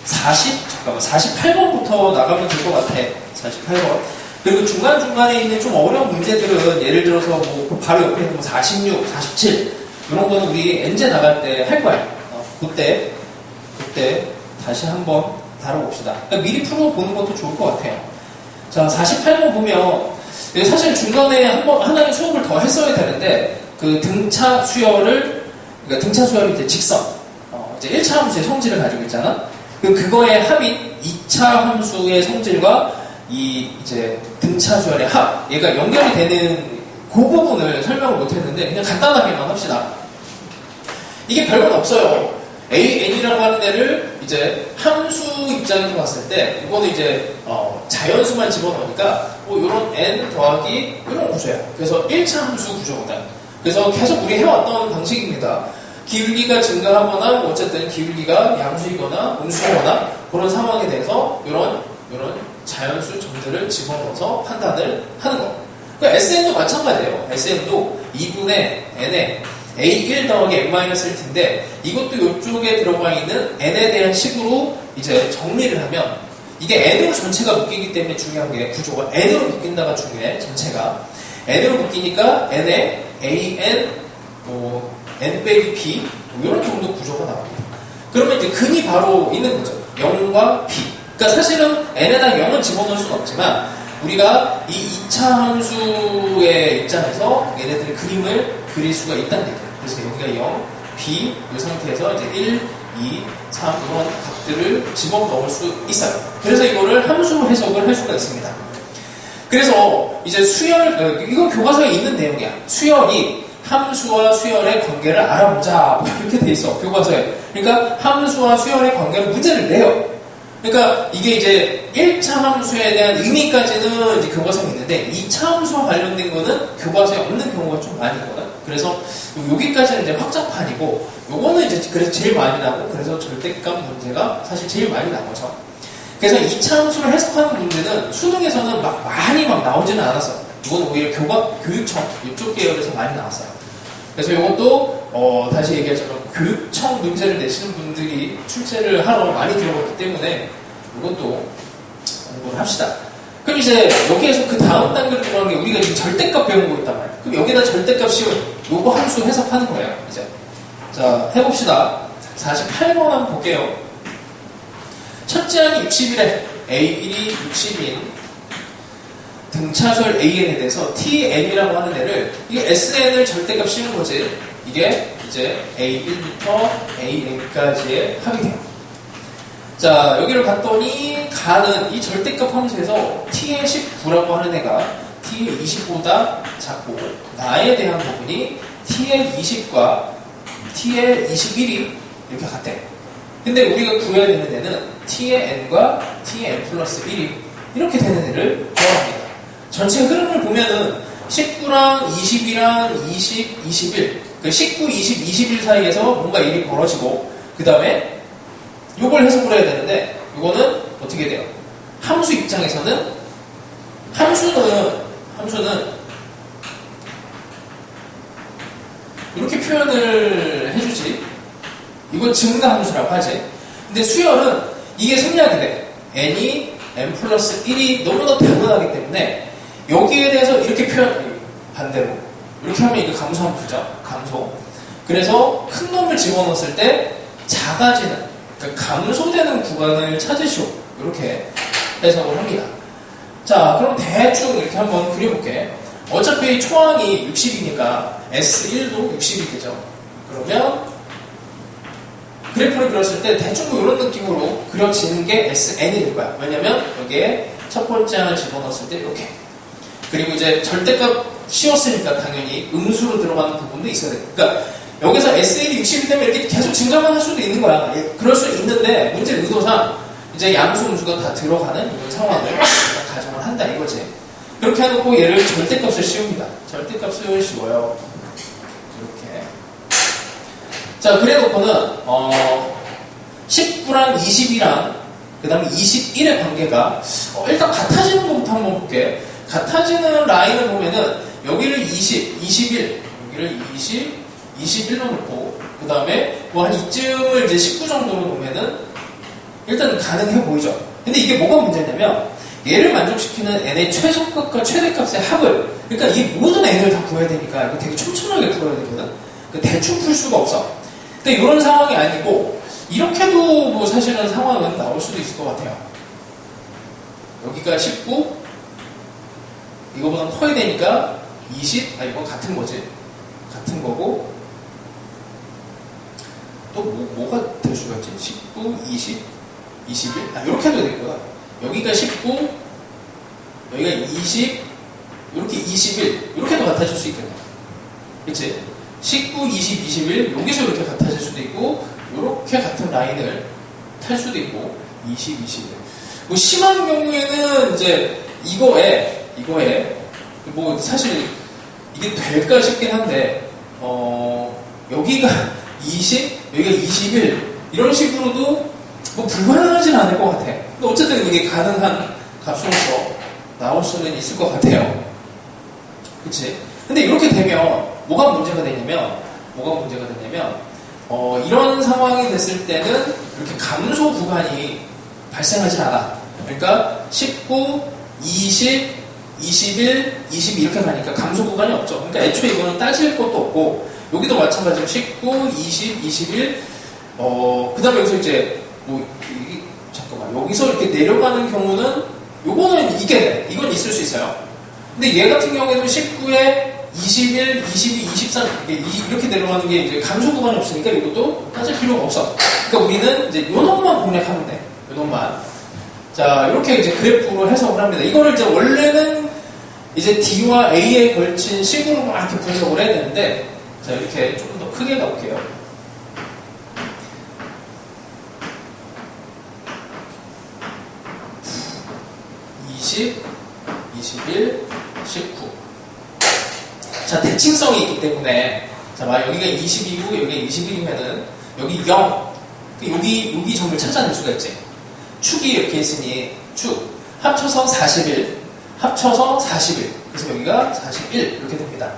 48번부터 나가면 될 것 같아. 48번. 그리고 중간중간에 있는 좀 어려운 문제들은 예를 들어서 뭐 바로 옆에 있는 뭐 46, 47 이런 거는 우리 엔제 나갈 때 할 거야. 그때 다시 한번 다뤄봅시다. 그러니까 미리 풀어보는 것도 좋을 것 같아요. 자, 48번 보면 사실 중간에 하나의 수업을 더 했어야 되는데 그 등차 수열을 그러니까 등차 수열이 이제 직선 이제 1차 함수의 성질을 가지고 있잖아. 그거의 합인 2차 함수의 성질과 이 이제 등차 수열의 합 얘가 연결이 되는 그 부분을 설명을 못했는데 그냥 간단하게만 합시다. 이게 별건 없어요. AN이라고 하는 애를 이제 함수 입장에서 봤을 때 이거는 이제 자연수만 집어넣으니까 이런 n 더하기 이런 구조야. 그래서 1차 함수 구조거든. 그래서 계속 우리 해왔던 방식입니다. 기울기가 증가하거나 어쨌든 기울기가 양수이거나 음수이거나 그런 상황에 대해서 이런 자연수 점들을 집어넣어서 판단을 하는 거. 그러니까 SN도 마찬가지예요. SN도 2분의 n에 A1 더하기 n-1인데 이것도 이쪽에 들어가 있는 n에 대한 식으로 이제 정리를 하면 이게 n으로 전체가 묶이기 때문에 중요한 게 구조가 n으로 묶인다가 중요해. 전체가 n으로 묶이니까 n에 an n 빼기 p 이런 정도 구조가 나옵니다. 그러면 이제 근이 바로 있는 거죠. 0과 p. 그러니까 사실은 n에다 0은 집어넣을 수는 없지만 우리가 이 2차 함수의 입장에서 얘네들의 그림을 그릴 수가 있다는 얘기예요. 그래서 여기가 0, b 이 상태에서 이제 1, 2, 3 이런 값들을 집어넣을 수 있어요. 그래서 이거를 함수로 해석을 할 수가 있습니다. 그래서 이제 수열, 이건 교과서에 있는 내용이야. 수열이 함수와 수열의 관계를 알아보자. 이렇게 돼 있어, 교과서에. 그러니까 함수와 수열의 관계를 문제를 내요. 그러니까 이게 이제 1차 함수에 대한 의미까지는 이제 교과서에 있는데 2차 함수와 관련된 거는 교과서에 없는 경우가 좀 많이 있거든. 그래서 여기까지는 이제 확장판이고 요거는 이제 그래서 제일 많이 나고 그래서 절대값 문제가 사실 제일 많이 나오죠. 그래서 2차 함수를 해석하는 문제는 수능에서는 많이 나오지는 않았어요. 이건 오히려 교육청 이쪽 계열에서 많이 나왔어요. 그래서 이것도 다시 얘기하자면 교육청 문제를 내시는 분들이 출제를 하러 많이 들어갔기 때문에 이것도 공부를 합시다. 그럼 이제 여기에서 그 다음 단계로 들어가는 게 우리가 지금 절대값 배운 거 있단 말이에요. 그럼 여기다 절대값 씌운 요거 함수 해석하는 거예요. 이제 자 해봅시다. 48번 한번 볼게요. 첫째 항이 60이래. A1이 60인 등차수열 AN에 대해서 TN이라고 하는 애를 이게 SN을 절대값 씌우는 거지. 이게 이제 A1부터 AN까지의 합이 돼요. 자 여기를 봤더니 가는 이 절대값 함수에서 T의 19라고 하는 애가 T의 20보다 작고 나에 대한 부분이 T의 20과 T의 21이 이렇게 같대. 근데 우리가 구해야 되는 애는 T의 N과 T의 N 플러스 1이 이렇게 되는 애를 구합니다. 전체 흐름을 보면은 19랑 20이랑 20, 21 그 19, 20, 21 사이에서 뭔가 일이 벌어지고 그 다음에 요걸 해석을 해야 되는데 요거는 어떻게 돼요? 함수 입장에서는 함수는 이렇게 표현을 해주지. 이건 증가함수라고 하지. 근데 수열은 이게 생략이 돼. n이 n 플러스 1이 너무나 당연하기 때문에 여기에 대해서 이렇게 반대로 이렇게 하면 이게 감소함수죠. 감소. 그래서 큰 놈을 집어넣었을 때 작아지는 그러니까 감소되는 구간을 찾으시오. 이렇게 해석을 합니다. 자 그럼 대충 이렇게 한번 그려볼게. 어차피 초항이 60이니까 S1도 60이 되죠. 그러면 그래프를 그렸을 때 대충 뭐 이런 느낌으로 그려지는 게 SN이 될 거야. 왜냐면 여기에 첫 번째 항을 집어넣었을 때 이렇게. 그리고 이제 절대값 씌웠으니까 당연히 음수로 들어가는 부분도 있어야 돼. 그러니까 여기서 SN이 60이 되면 이렇게 계속 증가만 할 수도 있는 거야. 그럴 수 있는데 문제 의도상 이제 양수 음수가 다 들어가는 이런 상황을 가정을 한다 이거지. 그렇게 해놓고 얘를 절대값을 씌웁니다. 절대값을 씌워요. 이렇게. 자, 그래 놓고는 19랑 20이랑 그 다음에 21의 관계가 일단 같아지는 것부터 한번 볼게. 같아지는 라인을 보면은 여기를 20, 21, 여기를 20, 21로 놓고 그 다음에 뭐 한 이쯤을 이제 19 정도로 보면은 일단 가능해 보이죠. 근데 이게 뭐가 문제냐면 얘를 만족시키는 n의 최소값과 최대값의 합을, 그러니까 이 모든 n을 다 구해야 되니까 이거 되게 촘촘하게 풀어야 되거든. 대충 풀 수가 없어. 근데 이런 상황이 아니고 이렇게도 뭐 사실은 상황은 나올 수도 있을 것 같아요. 여기가 19, 이거보다 커야 되니까 20, 이건 같은 거지. 같은 거고, 또 뭐가 될 수가 있지? 19, 20, 21? 이렇게 해도 되겠구나. 여기가 19, 여기가 20, 이렇게 21, 이렇게도 같아질 수 있겠네. 그치? 19, 20, 21, 여기서 이렇게 같아질 수도 있고, 이렇게 같은 라인을 탈 수도 있고, 20, 21. 뭐 심한 경우에는 이제 이거에 뭐 사실 이게 될까 싶긴 한데 여기가 20, 여기가 21 이런 식으로도 뭐 불가능하진 않을 것 같아. 근데 어쨌든 이게 가능한 값으로서 나올 수는 있을 것 같아요. 그치? 근데 이렇게 되면 뭐가 문제가 되냐면 이런 상황이 됐을 때는 이렇게 감소 구간이 발생하지 않아. 그러니까 19, 20, 21, 22 이렇게 가니까 감소 구간이 없죠. 그러니까 애초에 이거는 따질 것도 없고, 여기도 마찬가지로 19, 20, 21, 그 다음에 여기서 이제 잠깐만, 여기서 이렇게 내려가는 경우는 요거는 이게 돼. 이건 있을 수 있어요. 근데 얘 같은 경우에도 19에 21, 22, 23 이렇게 내려가는 게 이제 감소 구간이 없으니까 이것도 따질 필요가 없어. 그러니까 우리는 이제 요 놈만 공략하면 돼. 요 놈만. 자, 이렇게 이제 그래프로 해석을 합니다. 이거를 이제 원래는 이제 D와 A에 걸친 식으로 막 이렇게 분석을 해야 되는데, 자, 이렇게 조금 더 크게 가볼게요. (20) 21, 19. 자, 대칭성이 있기 때문에, 자, 여기가 22고, 여기가 21이면은, 여기 0. 여기 점을 찾아낼 수가 있지. 축이 이렇게 있으니, 축. 합쳐서 41. 합쳐서 41. 그래서 여기가 41. 이렇게 됩니다.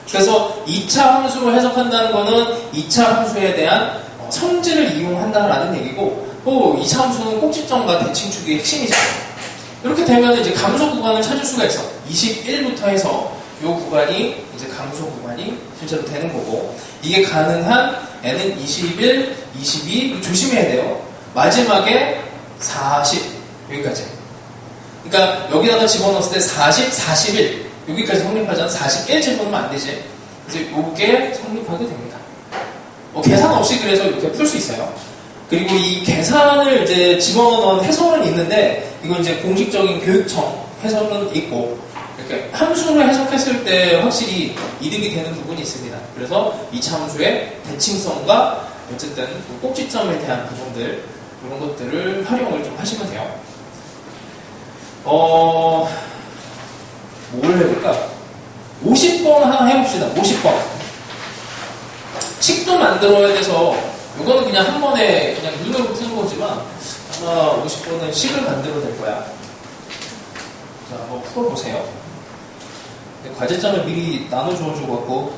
그래서 2차 함수로 해석한다는 거는 2차 함수에 대한 성질을 이용한다라는 얘기고, 또 2차 함수는 꼭지점과 대칭축이 핵심이잖아요. 이렇게 되면 이제 감소 구간을 찾을 수가 있어. 21부터 해서 이 구간이 이제 감소 구간이 실제로 되는 거고, 이게 가능한 n은 21, 22 조심해야 돼요. 마지막에 40 여기까지. 그러니까 여기다가 집어넣었을 때 40, 41 여기까지 성립하잖아. 41 집어넣으면 안 되지. 그래서 이게 성립하게 됩니다. 계산 없이 그래서 이렇게 풀 수 있어요. 그리고 이 계산을 이제 집어넣은 해설은 있는데, 이건 이제 공식적인 교육청 해설은 있고, 이렇게 함수로 해석했을 때 확실히 이득이 되는 부분이 있습니다. 그래서 2차 함수의 대칭성과 어쨌든 꼭지점에 대한 부분들, 이런 것들을 활용을 좀 하시면 돼요. 뭘 해볼까? 50번 하나 해봅시다. 50번. 식도 만들어야 돼서, 이거는 그냥 한 번에 그냥 눈으로 푸는 거지만, 아마 50번은 식을 만들어야 될 거야. 자, 한번 풀어보세요. 과제점을 미리 나눠줘가지고,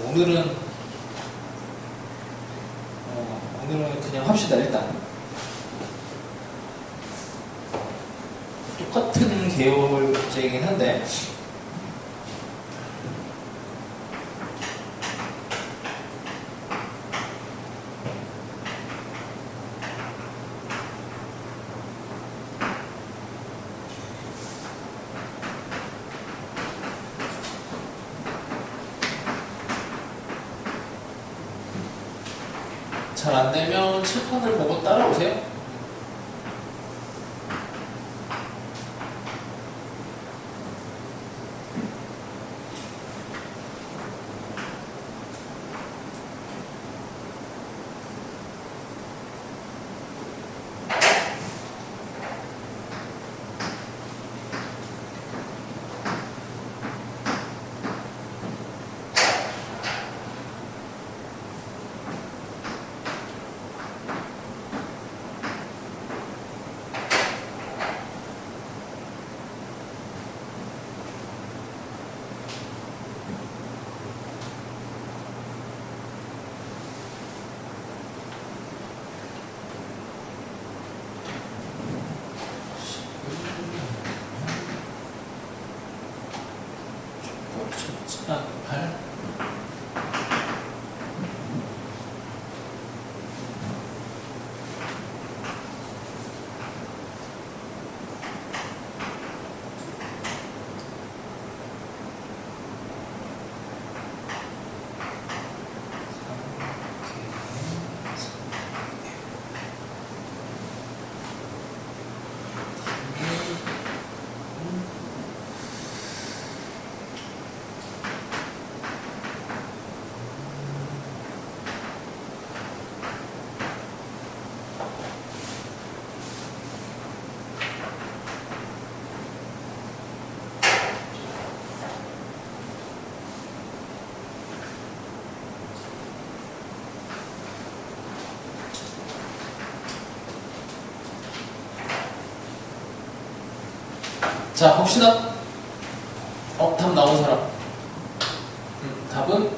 오늘은 그냥 합시다, 일단. 똑같은 계열 문제이긴 한데, 잘 안되면 칠판을 보고 따라오세요. 자, 8. 자, 봅시다. 답 나온 사람. 답은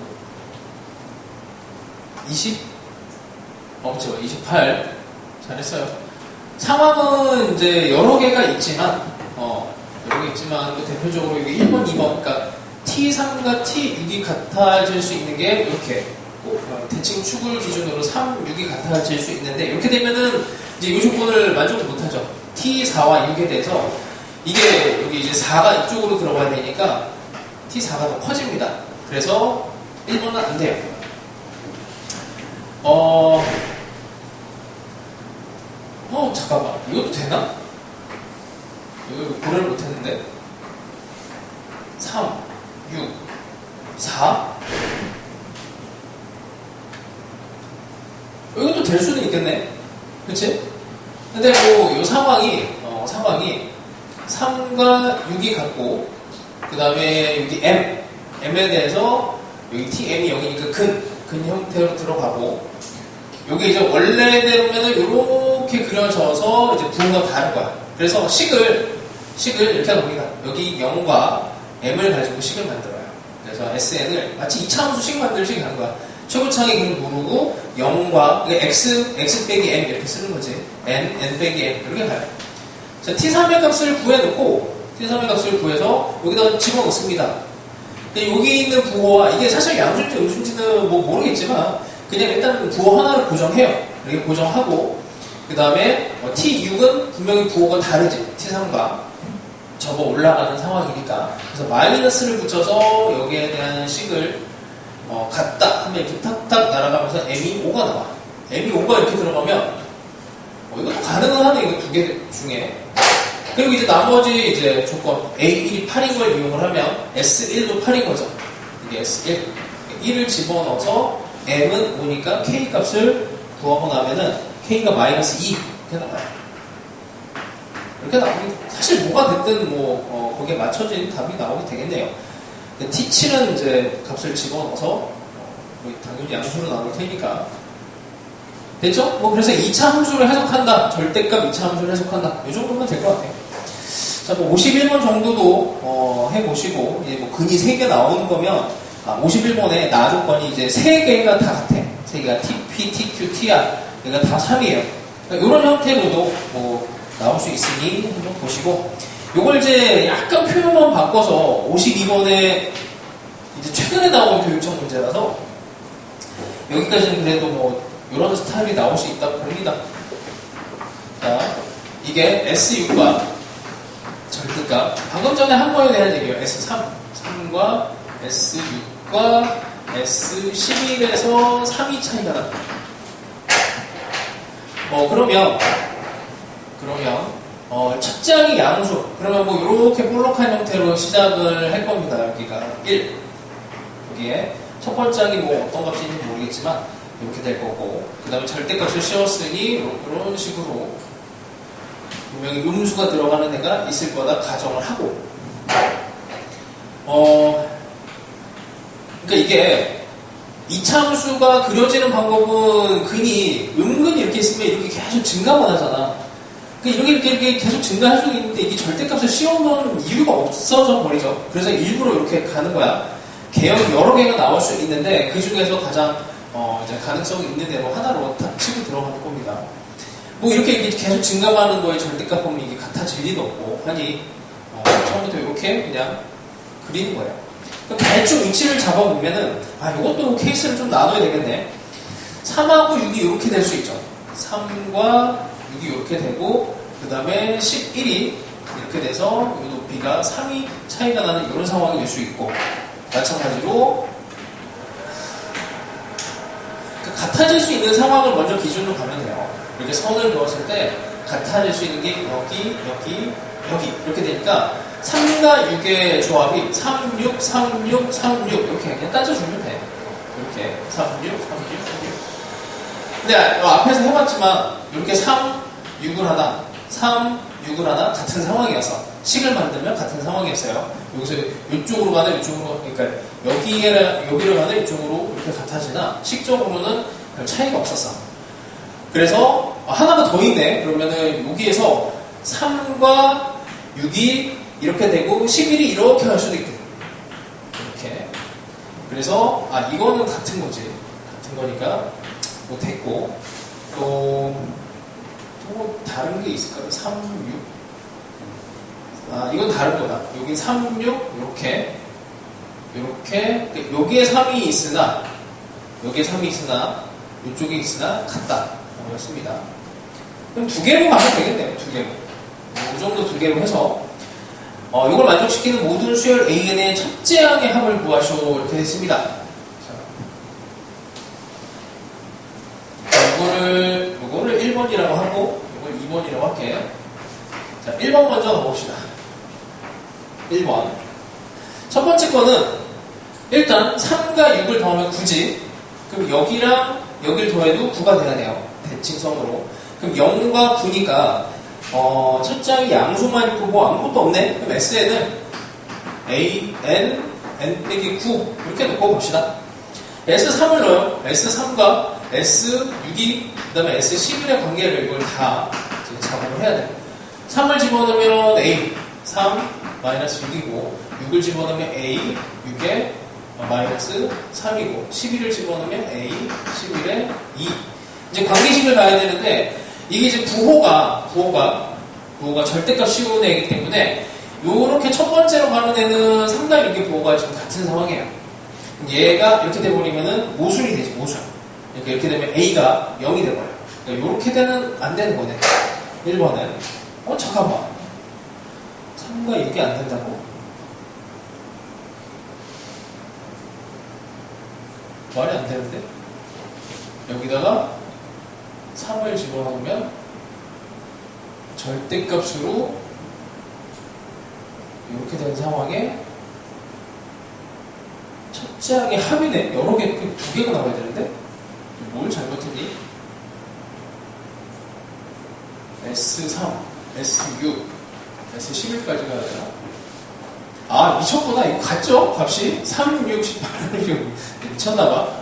20? 그쵸. 28. 잘했어요. 상황은 이제 여러 개가 있지만, 여러 개 있지만, 그 대표적으로 이게 1번, 2번. 그러니까 T3과 T6이 같아질 수 있는 게 이렇게. 대칭 축을 기준으로 3, 6이 같아질 수 있는데, 이렇게 되면은 이제 이 조건을 만족 못하죠. T4와 6에 대해서 이게 여기 이제 4가 이쪽으로 들어가야 되니까 T4가 더 커집니다. 그래서 1번은 안 돼요. 잠깐만. 이것도 되나? 이거 고려를 못했는데. 3, 6, 4? 이것도 될 수는 있겠네. 그치? 근데 뭐, 이 상황이 3과 6이 같고, 그 다음에 여기 M에 대해서 여기 TM이 여기니까 근 형태로 들어가고, 여기 이제 원래대로면은 이렇게 그려져서 이제 부호가 다른 거야. 그래서 식을 이렇게 합니다. 여기 0과 M을 가지고 식을 만들어요. 그래서 SN을 마치 이차함수식 만들식 하는 거야. 최고창이 그걸 모르고 0과 X 빼기 M 이렇게 쓰는 거지. N 빼기 M 이렇게 가요. 자, T3의 값을 구해놓고 T3의 값을 구해서 여기다 집어넣습니다. 근데 여기 있는 부호와 이게 사실 양수인지 음수인지는 뭐 모르겠지만 그냥 일단 부호 하나를 고정해요. 이렇게 고정하고 그 다음에 T6은 분명히 부호가 다르지. T3과 접어 올라가는 상황이니까 그래서 마이너스를 붙여서 여기에 대한 식을 같다 하면 이렇게 탁탁 날아가면서 M이 5가 나와. M이 5가 이렇게 들어가면 이것도 가능은 하네. 이거 두 개 중에. 그리고 이제 나머지 이제 조건 A1이 8인 걸 이용을 하면 S1도 8인 거죠. 이게 S1. 1을 집어넣어서 M은 5니까 K 값을 구하고 나면은 K가 마이너스 2 이렇게 나와요. 이렇게 나오면 사실 뭐가 됐든 거기에 맞춰진 답이 나오게 되겠네요. T7은 이제 값을 집어넣어서 당연히 양수로 나올 테니까 됐죠? 그래서 2차 함수를 해석한다. 절대값 2차 함수를 해석한다. 이 정도면 될 것 같아요. 자, 51번 정도도 해보시고 이제 근이 3개 나오는 거면 51번에 나 조건이 이제 3개가 다 같아. 3개가 TP, TQ, TR 얘가 다 3이에요. 그러니까 이런 형태로도 나올 수 있으니 한번 보시고 요걸 이제 약간 표현만 바꿔서 52번에 이제 최근에 나온 교육청 문제라서 여기까지는 그래도 이런 스타일이 나올 수 있다고 봅니다. 자, 이게 S6과 절대값. 방금 전에 한 거에 대한 얘기예요. S3과 S6과 S11에서 3이 차이가 난다. 그러면 첫째 항이 양수. 그러면 이렇게 볼록한 형태로 시작을 할 겁니다. 여기가 1. 여기에 첫 번째 항이 어떤 값인지 모르겠지만 이렇게 될 거고, 그 다음에 절대값을 씌웠으니 이런 식으로 분명히 음수가 들어가는 애가 있을 거다 가정을 하고, 그러니까 이게 이차함수가 그려지는 방법은 근이 은근히 이렇게 있으면 이렇게 계속 증가만 하잖아. 그러니까 이렇게 계속 증가할 수 있는데 이게 절대값을 씌워놓은 이유가 없어져 버리죠. 그래서 일부러 이렇게 가는 거야. 개혁 여러 개가 나올 수 있는데 그 중에서 가장 이제 가능성이 있는 대로 하나로 탁 치고 들어가는 겁니다. 이렇게 계속 증가하는 거에 절대값 보면 이게 같아질 리도 없고 하니 처음부터 이렇게 그냥 그리는 거예요. 그럼 대충 위치를 잡아보면은, 이것도 케이스를 좀 나눠야 되겠네. 3하고 6이 이렇게 될 수 있죠. 3과 6이 이렇게 되고, 그 다음에 11이 이렇게 돼서 이 높이가 3이 차이가 나는 이런 상황이 될 수 있고, 마찬가지로 같아질 수 있는 상황을 먼저 기준으로 가면 돼요. 이렇게 선을 그었을 때 같아질 수 있는 게 여기, 여기, 여기 이렇게 되니까 3과 6의 조합이 3, 6, 3, 6, 3, 6 이렇게 그냥 따져주면 돼. 이렇게 3, 6, 3, 6, 3, 6. 근데 앞에서 해봤지만 이렇게 3, 6을 하나, 3, 6을 하나 같은 상황이어서 식을 만들면 같은 상황이었어요. 여기서 이쪽으로 가나 이쪽으로, 그러니까 여기를 가나 이쪽으로 이렇게 같아지나 식적으로는 별 차이가 없었어. 그래서 하나가 더 있네. 그러면은 여기에서 3과 6이 이렇게 되고 11이 이렇게 할 수도 있거든. 이렇게. 그래서 이거는 같은 거지. 같은 거니까 뭐 됐고 또 다른 게 있을까요? 3, 6 이건 다른 거다. 여기 3, 6 이렇게 여기에 3이 있으나 이쪽에 있으나 같다. 그렇습니다. 그럼 두 개로 가면 되겠네요. 두 개로. 이 정도 두 개로 해서 이걸 만족시키는 모든 수열 AN의 첫째 항의 합을 구하시오. 이렇게 됐습니다. 이거를 1번이라고 하고 이걸 2번이라고 할게요. 자, 1번 먼저 가봅시다. 1번. 첫 번째 거는 일단 3과 6을 더하면 9지. 그럼 여기랑 여기를 더해도 9가 돼야 돼요. 대칭성으로. 그럼 0과 9니까 첫 장이 양수만 있고 뭐 아무것도 없네. 그럼 SN은 A, N 빼기 9 이렇게 놓고 봅시다. S3을 넣어요. S3과 S6이 그 다음에 S11의 관계를 이걸 다 작업을 해야 돼요. 3을 집어넣으면 A 3 마이너스 6이고 6을 집어넣으면 A 6에 마이너스 3이고 11을 집어넣으면 A 11에 2. 이제 관계식을 봐야 되는데 이게 이제 부호가 절대값 씌우는 애이기 때문에 요렇게 첫 번째로 가는 애는 상당히 이렇게 부호가 지금 같은 상황이에요. 얘가 이렇게 돼버리면은 모순이 되지, 모순. 그러니까 이렇게 되면 A가 0이 돼버려요. 그러니까 요렇게 되는, 안 되는 거네. 1번은. 잠깐만. 3과 이게 안 된다고? 말이 안 되는데? 여기다가 3을 집어넣으면 절대값으로 이렇게 된 상황에 첫째 항의 합이네. 여러 개, 두 개가 나와야 되는데? 뭘 잘못했니? S3, S6, S11까지 가야 되나? 미쳤구나. 이거 같죠? 값이? 3, 6, 18, 6. 미쳤나봐.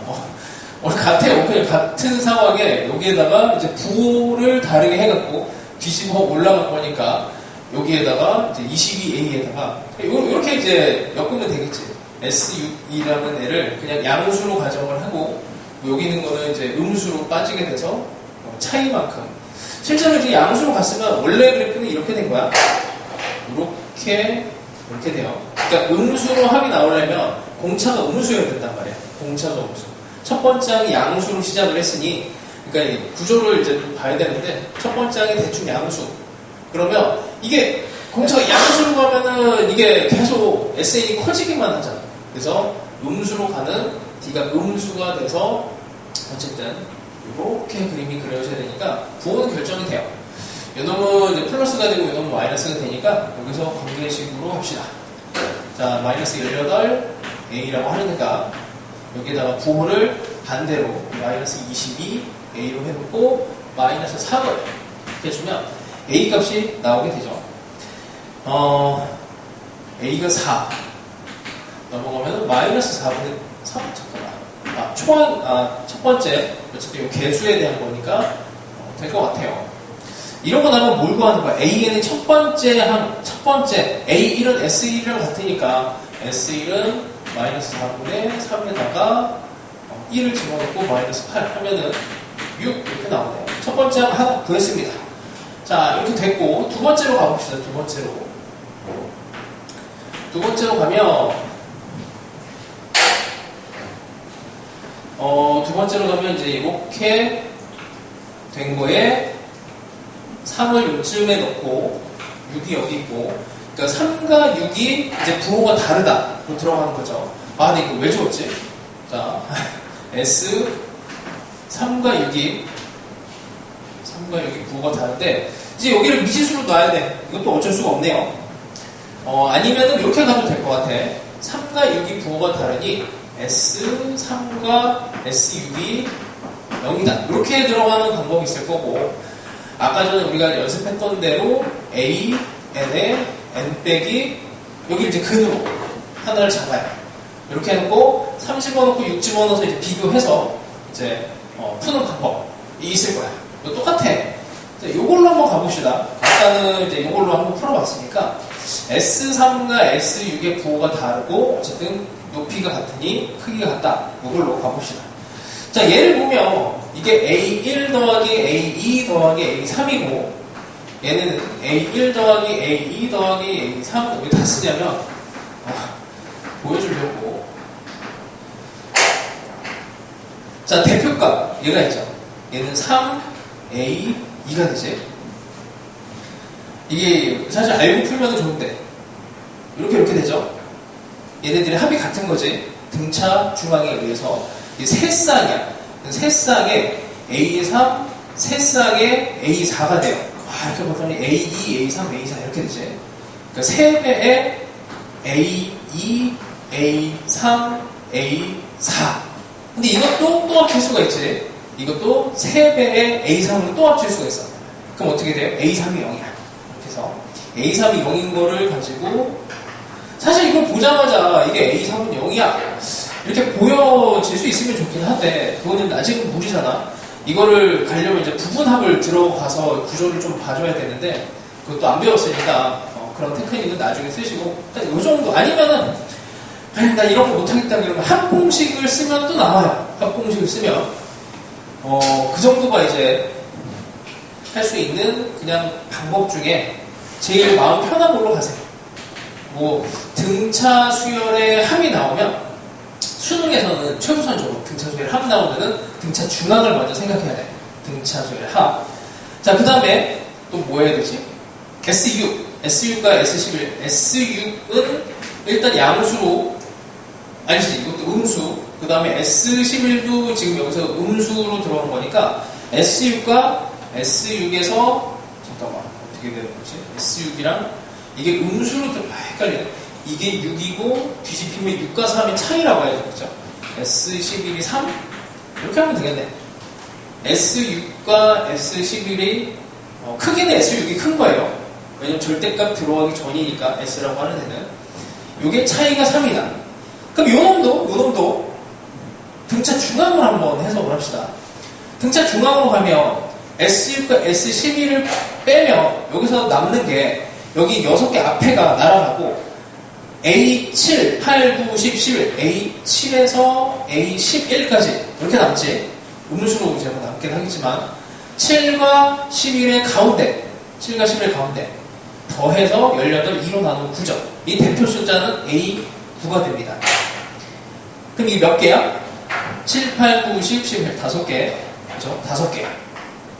같아요. 그냥 같은 상황에 여기에다가 이제 부호를 다르게 해갖고 뒤집어 올라간 거니까 여기에다가 이제 22A에다가 이렇게 이제 엮으면 되겠지. S6이라는 애를 그냥 양수로 가정을 하고 여기 있는 거는 이제 음수로 빠지게 돼서 차이만큼. 실제로 이제 양수로 갔으면 원래 그래프는 이렇게 된 거야. 이렇게 돼요. 그러니까 음수로 합이 나오려면 공차가 음수여야 된단 말이야. 공차가 음수. 첫 번째 항이 양수로 시작을 했으니, 그러니까 이 구조를 이제 봐야 되는데, 첫 번째 항이 대충 양수. 그러면 이게 공차가 양수로 가면은 이게 계속 SN이 커지기만 하잖아. 그래서 음수로 가는 D가 음수가 돼서 어쨌든 이렇게 그림이 그려져야 되니까 부호는 결정이 돼요. 요놈은 이제 플러스가 되고 요놈은 마이너스가 되니까 여기서 관계식으로 합시다. 자, 마이너스 18 A라고 하니까 여기에다가 부호를 반대로 마이너스 22 A로 해놓고 마이너스 3을 이렇게 해주면 A 값이 나오게 되죠. A가 4 넘어가면 마이너스 4분의 3 잠깐만. 첫 번째 어쨌든 이 개수에 대한 거니까 될 것 같아요. 이런 거 나면 뭘 구하는 거야? AN의 첫 번째 A1은 S1이랑 같으니까 S1은 마이너스 4분의 3에다가 1을 집어넣고 마이너스 8 하면은 6 이렇게 나오네요. 첫 번째 하나 구했습니다. 자, 이렇게 됐고 두 번째로 가봅시다. 두 번째로 가면 두 번째로 가면 이제 이렇게 된 거에 3을 요쯤에 넣고 6이 여기 있고, 그러니까 3과 6이 이제 부호가 다르다로 들어가는 거죠. 아, 근데 이거 왜 적었지? 자, S 3과 6이 부호가 다른데 이제 여기를 미지수로 놔야 돼. 이것도 어쩔 수가 없네요. 아니면은 이렇게 가도 될 것 같아. 3과 6이 부호가 다르니 S3과 S6이 0이다. 이렇게 들어가는 방법이 있을 거고, 아까 전에 우리가 연습했던 대로 A, N에 N 빼기 여기 이제 근으로 하나를 잡아요. 이렇게 해놓고 3 집어넣고 6 집어넣어서 이제 비교해서 이제 푸는 방법이 있을 거야. 이거 똑같아. 이걸로 한번 가봅시다. 아까는 이제 이걸로 한번 풀어봤으니까 S3과 S6의 부호가 다르고 어쨌든 높이가 같으니 크기가 같다. 이걸로 가봅시다. 자, 얘를 보면 이게 A1 더하기 A2 더하기 A3이고 얘는 A1 더하기 A2 더하기 A3 왜 다 쓰냐면 보여주려고. 자, 대표값 얘가 있죠. 얘는 3A2가 되지. 이게 사실 알고 풀면 좋은데 이렇게 되죠. 얘네들이 합이 같은 거지. 등차 중앙에 의해서 이 세 쌍이야. 세 쌍에 A3, 세 쌍에 A4가 돼요. 이렇게 보더니 A2, A3, A4 이렇게 되지. 그러니까 세 배의 A2, A3, A4. 근데 이것도 또 합칠 수가 있지. 이것도 세 배의 A3을 또 합칠 수가 있어. 그럼 어떻게 돼요? A3이 0이야. 그래서 A3이 0인 거를 가지고 사실 이걸 보자마자 이게 A3은 0이야 이렇게 보여질 수 있으면 좋긴 한데 그거는 아직은 무리잖아. 이거를 가려면 이제 부분합을 들어가서 구조를 좀 봐줘야 되는데 그것도 안 배웠으니까 그런 테크닉은 나중에 쓰시고 이 정도 아니면은 나 이런 거 못하겠다 그러면 합공식을 쓰면 또 나와요. 합공식을 쓰면 그 정도가 이제 할 수 있는 그냥 방법 중에 제일 마음 편한 걸로 가세요. 뭐 등차 수열의 합이 나오면 수능에서는 최우선적으로 등차 수열 합 나오면은 등차 중앙을 먼저 생각해야 돼. 등차 수열 합. 자, 그 다음에 또 뭐 해야 되지? S6과 S11. S6은 일단 양수로 아니지, 이것도 음수. 그 다음에 S11도 지금 여기서 음수로 들어온 거니까 S6과 S6에서 잠깐만 어떻게 되는 거지? S6이랑 이게 음수로 헷갈리네. 이게 6이고 뒤집히면 6과 3의 차이라고 해야 되겠죠? S11이 3? 이렇게 하면 되겠네. S6과 S11이 크기는 S6이 큰 거예요. 왜냐면 절대값 들어가기 전이니까 S라고 하는 애는 이게 차이가 3이다. 그럼 요 놈도 등차 중앙으로 한번 해석을 합시다. 등차 중앙으로 가면 S6과 S11을 빼면 여기서 남는 게 여기 6개 앞에가 날아가고 A7, 8, 9, 10, 11 A7에서 A11까지 이렇게 남지. 음수로 이제 남긴 하겠지만 7과 11의 가운데 7과 11의 가운데 더해서 18, 2로 나누면 9죠. 이 대표 숫자는 A9가 됩니다. 그럼 이게 몇 개야? 7, 8, 9, 10, 11 5개. 그죠? 5개.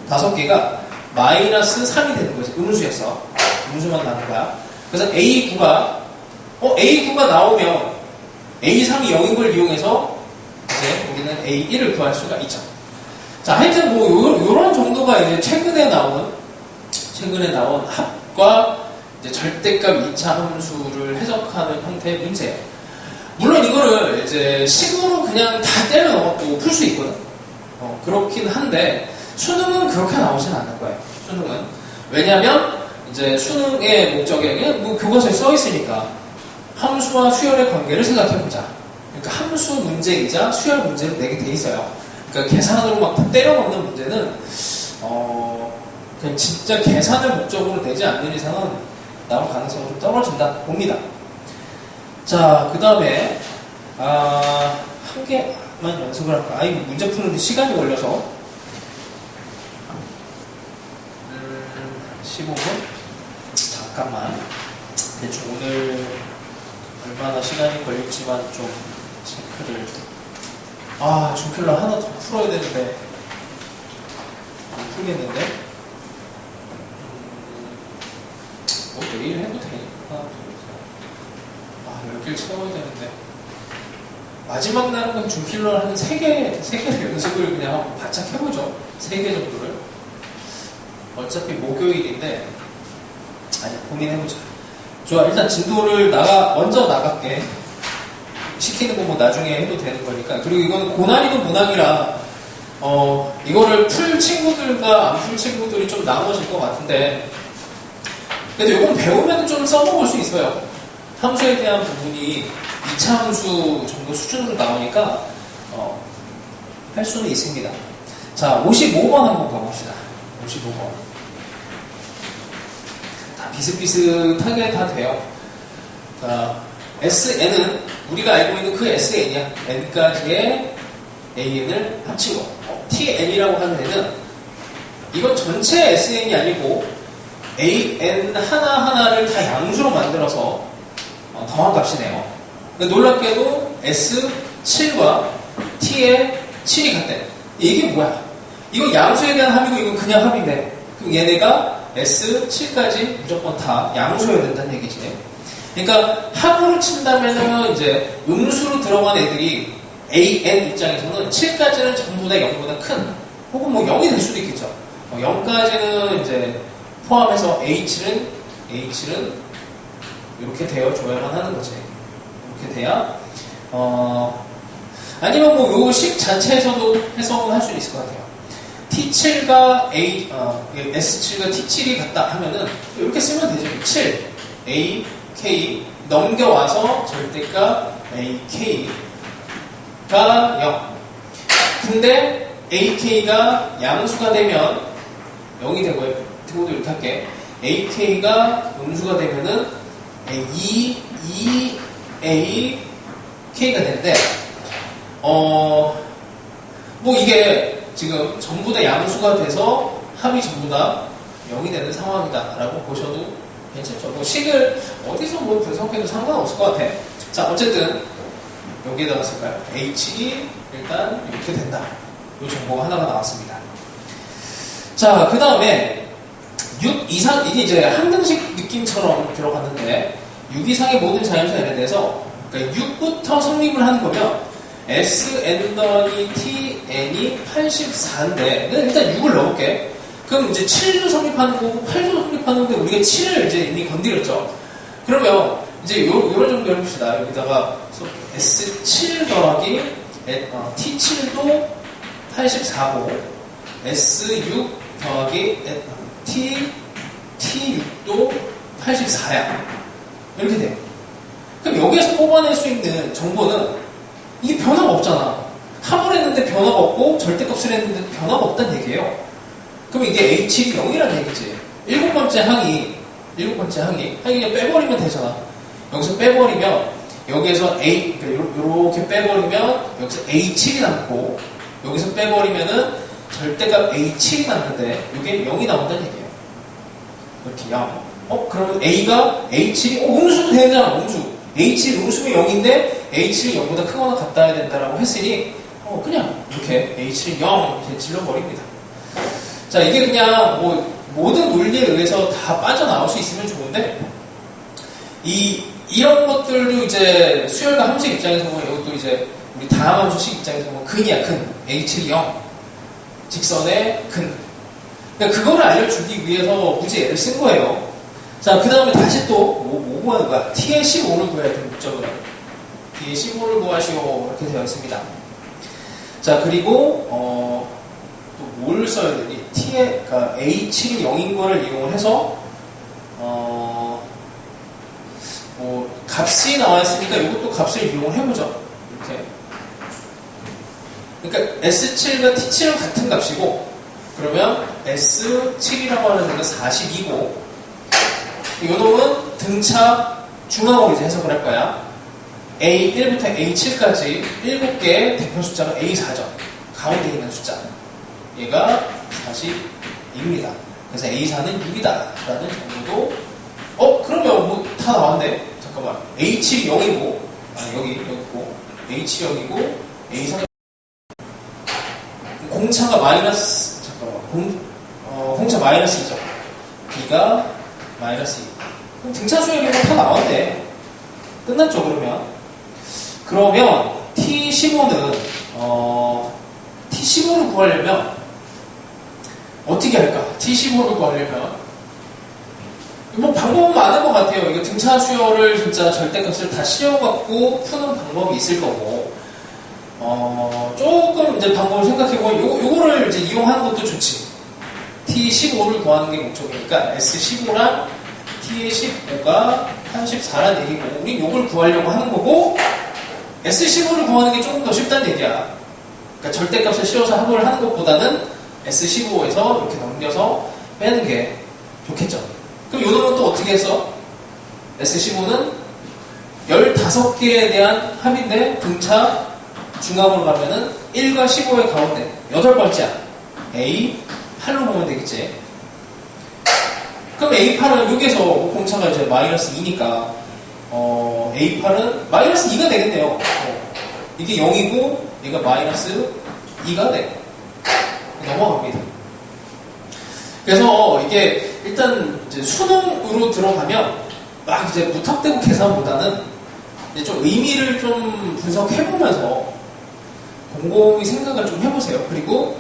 5개가 마이너스 3이 되는 거지. 음수에서. 음수만 나는 거야. 그래서 A9가 나오면 A3이 0인 걸 이용해서 이제 우리는 A1을 구할 수가 있죠. 자, 하여튼 뭐 요런 정도가 이제 최근에 나온 합과 이제 절대값 2차 함수를 해석하는 형태의 문제예요. 물론 이거를 이제 식으로 그냥 다 때려 넣어도 풀 수 있거든. 그렇긴 한데 수능은 그렇게 나오진 않는 거예요. 수능은 왜냐하면 이제 수능의 목적에 그냥 뭐 교과서에 써 있으니까 함수와 수열의 관계를 생각해보자. 그러니까 함수 문제이자 수열 문제로 내게 돼 있어요. 그러니까 계산으로 막 다 때려 넣는 문제는 그냥 진짜 계산을 목적으로 내지 않는 이상은 나올 가능성이 좀 떨어진다 봅니다. 자, 그 다음에 한 개만 연습을 할까? 이거 문제 푸는데 시간이 걸려서 15분? 잠깐만 대충 오늘 얼마나 시간이 걸릴지만 좀 체크를 아, 중킬러 하나 더 풀어야 되는데. 안 풀겠는데? 뭐 내일 해도 되니까. 아, 10개를 채워야 되는데. 마지막 날은 그럼 중킬러 한 3개를 연습을 그냥 한번 바짝 해보죠. 3개 정도를. 어차피 목요일인데, 아니, 고민해보자. 좋아, 일단 진도를 먼저 나갈게. 시키는 거 뭐 나중에 해도 되는 거니까. 그리고 이건 고난이도 문항이라, 이거를 풀 친구들과 안 풀 친구들이 좀 나눠질 것 같은데, 그래도 이건 배우면 좀 써먹을 수 있어요. 함수에 대한 부분이 2차 함수 정도 수준으로 나오니까, 할 수는 있습니다. 자, 55번 한번 가봅시다. 55번. 다 비슷비슷하게 다 돼요. 자, SN은 우리가 알고 있는 그 SN이야. N까지의 AN을 합친 거. TN이라고 하는 애는 이건 전체 SN이 아니고 AN 하나하나를 다 양수로 만들어서 더한 값이네요. 놀랍게도 S7과 T의 7이 같대. 이게 뭐야? 이건 양수에 대한 합이고 이건 그냥 합인데 그럼 얘네가 S7까지 무조건 다 양수여야 된다는 얘기지. 그러니까 합으로 친다면은 이제 음수로 들어간 애들이 AN 입장에서는 7까지는 전부 다 0보다 큰 혹은 뭐 0이 될 수도 있겠죠. 0까지는 이제 포함해서 H는 이렇게 되어줘야만 하는 거지. 이렇게 돼야 아니면 뭐 요 식 자체에서도 해석은 할 수 있을 것 같아요. T7과 S7과 T7이 같다 하면은 이렇게 쓰면 되죠. 7 A K 넘겨와서 절대값 AK가 0. 근데 AK가 양수가 되면 0이 되고요. 되고도 이렇게 할게. AK가 음수가 되면은 AK가 되는데 뭐 이게 지금 전부 다 양수가 돼서 합이 전부 다 0이 되는 상황이다라고 보셔도 괜찮죠. 뭐 식을 어디서 뭐 분석해도 상관없을 것 같아. 자, 어쨌든 여기에다가 쓸까요? H2 일단 이렇게 된다. 이 정보가 하나가 나왔습니다. 자, 그 다음에 6 이상, 이게 이제 항등식 느낌처럼 들어갔는데 6 이상의 모든 자연수 n에 대해서 그러니까 6부터 성립을 하는 거면 Sn 더하기 Tn이 84인데 일단 6을 넣을게. 그럼 이제 7도 성립하는 거고 8도 성립하는 건데 우리가 7을 이제 이미 건드렸죠. 그러면 이제 요런 정도 해봅시다. 여기다가 S7 더하기 T7도 84고 S6 더하기 T6도 84야. 이렇게 돼요. 그럼 여기에서 뽑아낼 수 있는 정보는 이게 변화가 없잖아. 합을 했는데 변화가 없고 절대값을 했는데 변화가 없다는 얘기예요. 그럼 이게 H7이 0이라는 얘기지. 일곱 번째 항이 그냥 빼버리면 되잖아. 여기서 빼버리면 여기에서 이렇게 빼버리면 여기서 A7이 남고 여기서 빼버리면은 절대값 A7이 남는데 이게 0이 나온다는 얘기예요. 이렇게 0. 그러면 A가 A7이 음수도 되잖아. 음수. A7 음수면 0인데 A7이 0보다 크거나 같다야 된다라고 했으니 그냥 이렇게 A7이 0 이렇게 질러버립니다. 자, 이게 그냥 뭐 모든 논리에 의해서 다 빠져나올 수 있으면 좋은데 이런 것들도 이제 수열과 함수 입장에서 보면 이것도 이제 우리 다함함수식 입장에서 보면 근이야. 근 H7이 0 직선의 근. 그러니까 그거를 알려주기 위해서 굳이 얘를 쓴 거예요. 자, 그 다음에 다시 또 뭐 구하는 거야? T의 15를 구해야 돼. 목적으로 T의 15를 구하시오 이렇게 되어 있습니다. 자, 그리고 또 뭘 써야 되니? T의 그러니까 A7이 0인 거를 이용을 해서 뭐 값이 나와 있으니까 이것도 값을 이용을 해보죠. 이렇게. 그러니까 S7과 T7은 같은 값이고 그러면 S7이라고 하는 데가 42고 이 놈은 등차 중앙으로 이제 해석을 할 거야. A1부터 A7까지 7개의 대표 숫자가 A4죠. 가운데 있는 숫자. 얘가 42입니다. 그래서 A4는 6이다. 라는 정도도 그러면 뭐 다 나왔네. 잠깐만. A7이 0이고 여기 있고 A7이 0이고 A4가 공차가 마이너스, 공차 마이너스 2죠. B가 마이너스 2. 그럼 등차 수열이 다 나왔네. 끝났죠, 그러면. 그러면 T15는, T15를 구하려면, 어떻게 할까? T15를 구하려면, 뭐 방법은 많은 것 같아요. 이거 등차 수열을 진짜 절대값을 다 씌워갖고 푸는 방법이 있을 거고, 조금 이제 방법을 생각해보면, 요거를 이제 이용하는 것도 좋지. T15를 구하는 게 목적이니까, S15랑 T의 15가 34란 얘기고, 우리 요걸 구하려고 하는 거고, S15를 구하는 게 조금 더 쉽다는 얘기야. 그러니까 절대값을 씌워서 합을 하는 것보다는 S15에서 이렇게 넘겨서 빼는 게 좋겠죠. 그럼 요 놈은 또 어떻게 했어? S15는 15개에 대한 합인데 등차 중합으로 가면은 1과 15의 가운데 8번째야. A8로 보면 되겠지. 그럼 A8은 여기에서 공차가 이제 마이너스 2니까 A8은 마이너스 2가 되겠네요. 이게 0이고 얘가 마이너스 2가 돼. 넘어갑니다. 그래서 이게 일단 이제 수능으로 들어가면 막 이제 무턱대고 계산보다는 이제 좀 의미를 좀 분석해보면서 곰곰이 생각을 좀 해보세요. 그리고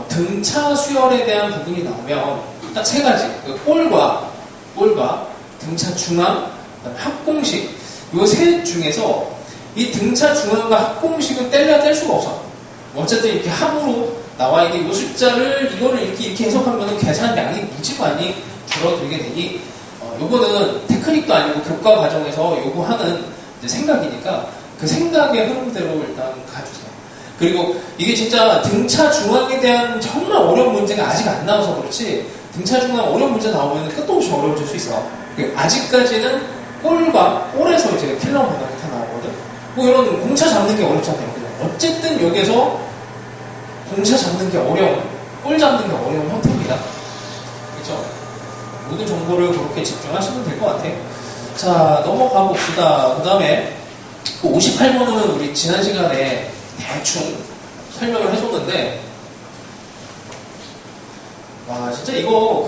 등차 수열에 대한 부분이 나오면 딱 세 가지. 꼴과 등차 중함, 그다음에 합공식. 요 셋 중에서 이 등차 중함과 합공식은 뗄래야 뗄 수가 없어. 어쨌든 이렇게 합으로 나와 있는 이 숫자를 이거를 이렇게 해석하면 계산량이 무지 많이 줄어들게 되니 요거는 테크닉도 아니고 교과 과정에서 요구하는 이제 생각이니까 그 생각의 흐름대로 일단 가주세요. 그리고 이게 진짜 등차 중함에 대한 정말 어려운 문제가 아직 안 나와서 그렇지 등차 중함 어려운 문제 나오면 끝도 없이 어려워질 수 있어. 아직까지는 꼴에서 이제 킬러 문항이 다 나오거든. 뭐 이런 공차 잡는 게 어렵잖아요. 어쨌든 여기서 공차 잡는 게 어려운, 꼴 잡는 게 어려운 형태입니다. 그렇죠? 모든 정보를 그렇게 집중하시면 될 것 같아요. 자, 넘어가 봅시다. 그 다음에 58번은 우리 지난 시간에 대충 설명을 해줬는데, 와, 진짜 이거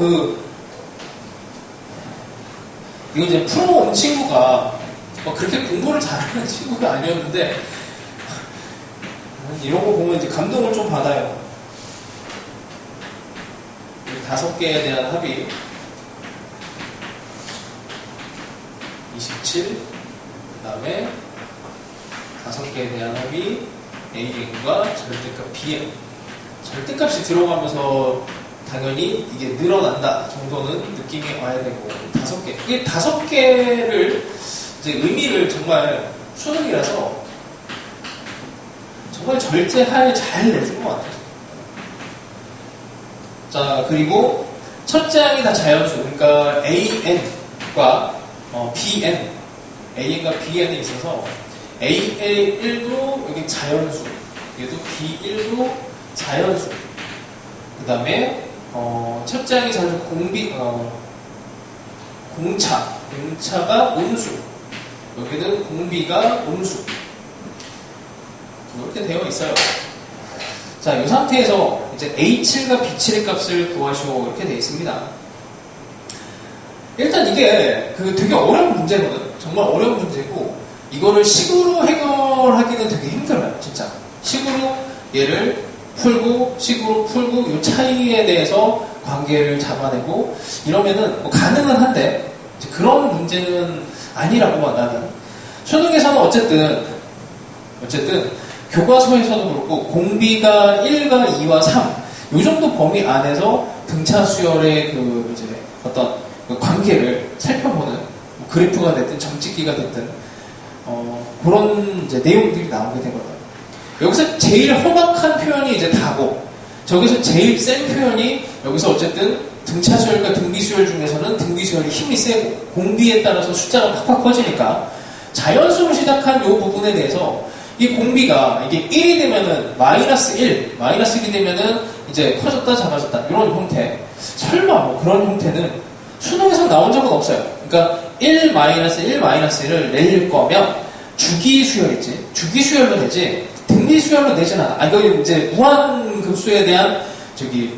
이제 풀어온 친구가 그렇게 공부를 잘하는 친구가 아니었는데, 이런 거 보면 이제 감동을 좀 받아요. 5개에 대한 합이 27, 그 다음에 5개에 대한 합이 AN과 절대값 BN. 절대값이 들어가면서 당연히 이게 늘어난다 정도는 느낌이 와야 되고 5개. 이게 5개를 이제 의미를 정말 수능이라서 정말 절제하에 잘 내준 것 같아요. 자, 그리고 첫째 항이 다 자연수. 그러니까 AN과 BN, AN과 BN에 있어서 AA1도 여기 자연수, 얘도 B1도 자연수. 그 다음에 첫째 항이 자연수 공차가 음수. 여기는 공비가 음수. 이렇게 되어 있어요. 자, 이 상태에서 이제 A7과 B7의 값을 구하시오. 이렇게 되어 있습니다. 일단 이게 되게 어려운 문제거든. 정말 어려운 문제고, 이거를 식으로 해결하기는 되게 힘들어요. 진짜. 식으로 얘를 풀고, 식으로 풀고, 이 차이에 대해서 관계를 잡아내고, 이러면은 뭐 가능은 한데, 그런 문제는 아니라고 봐, 나는. 수능에서는 어쨌든, 교과서에서도 그렇고 공비가 1과 2와 3 이 정도 범위 안에서 등차 수열의 이제 어떤 관계를 살펴보는 그래프가 됐든 점찍기가 됐든 그런 이제 내용들이 나오게 되거든요. 여기서 제일 험악한 표현이 이제 다고 저기서 제일 센 표현이 여기서 어쨌든 등차 수열과 등비 수열 중에서는 등비 수열이 힘이 세고 공비에 따라서 숫자가 팍팍 커지니까 자연수로 시작한 이 부분에 대해서 이 공비가 이게 1이 되면은 마이너스 1이 되면은 이제 커졌다 작아졌다 이런 형태. 설마 뭐 그런 형태는 수능에서 나온 적은 없어요. 그러니까 1-1을 낼 거면 주기 수열이지. 주기 수열로 내지 등비 수열로 내진 않아. 이거 이제 무한 급수에 대한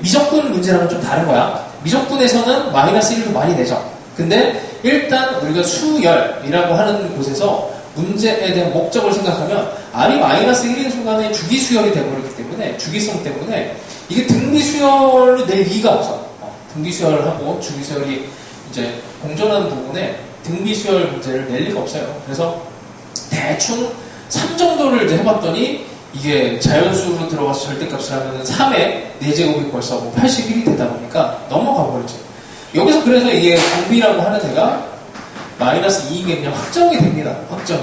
미적분 문제랑은 좀 다른 거야. 미적분에서는 마이너스 1도 많이 내죠. 근데 일단 우리가 수열이라고 하는 곳에서 문제에 대한 목적을 생각하면 R이 마이너스 1인 순간에 주기수열이 되어버리기 때문에, 주기성 때문에 이게 등비수열로 낼 이유가 없어. 등비수열하고 주기수열이 이제 공존하는 부분에 등비수열 문제를 낼 리가 없어요. 그래서 대충 3 정도를 이제 해봤더니 이게 자연수로 들어가서 절대값을 하면은 3의 4제곱이 벌써 뭐 81이 되다 보니까 넘어가 버리죠. 여기서 그래서 이게 공비라고 하는 애가 마이너스 2인 게 그냥 확정이 됩니다. 확정.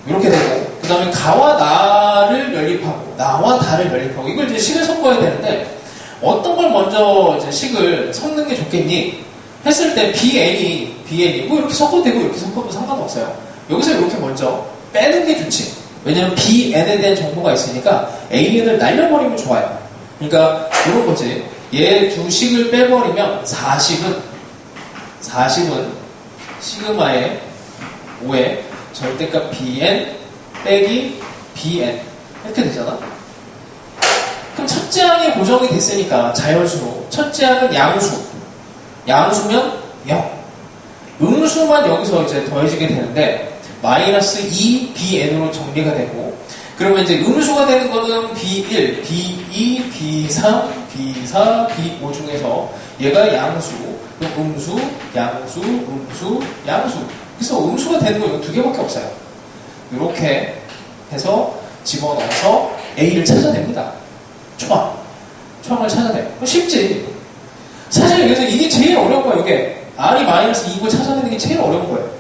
이렇게 되고, 그 다음에 가와 나를 연립하고, 나와 다를 연립하고, 이걸 이제 식을 섞어야 되는데, 어떤 걸 먼저 이제 식을 섞는 게 좋겠니? 했을 때 BN이, 뭐 이렇게 섞어도 되고, 이렇게 섞어도 상관없어요. 여기서 이렇게 먼저 빼는 게 좋지. 왜냐면 BN에 대한 정보가 있으니까 AN을 날려버리면 좋아요. 그러니까 이런 거지. 얘 두 식을 빼버리면 40은 시그마의 5의 절대값 BN 빼기 BN 이렇게 되잖아. 그럼 첫째 항이 고정이 됐으니까 자연수로 첫째 항은 양수면 0, 음수만 여기서 이제 더해지게 되는데 마이너스 2BN으로 정리가 되고, 그러면 이제 음수가 되는 거는 B1, B2, B3, B4, B5 중에서 얘가 양수, 음수, 양수, 음수, 양수. 그래서 음수가 되는 거 이거 2개밖에 없어요. 이렇게 해서 집어넣어서 A를 찾아냅니다. 초항을 찾아내. 쉽지. 사실 여기서 이게 제일 어려운 거예요. 이게 R이 마이너스 2고 찾아내는 게 제일 어려운 거예요.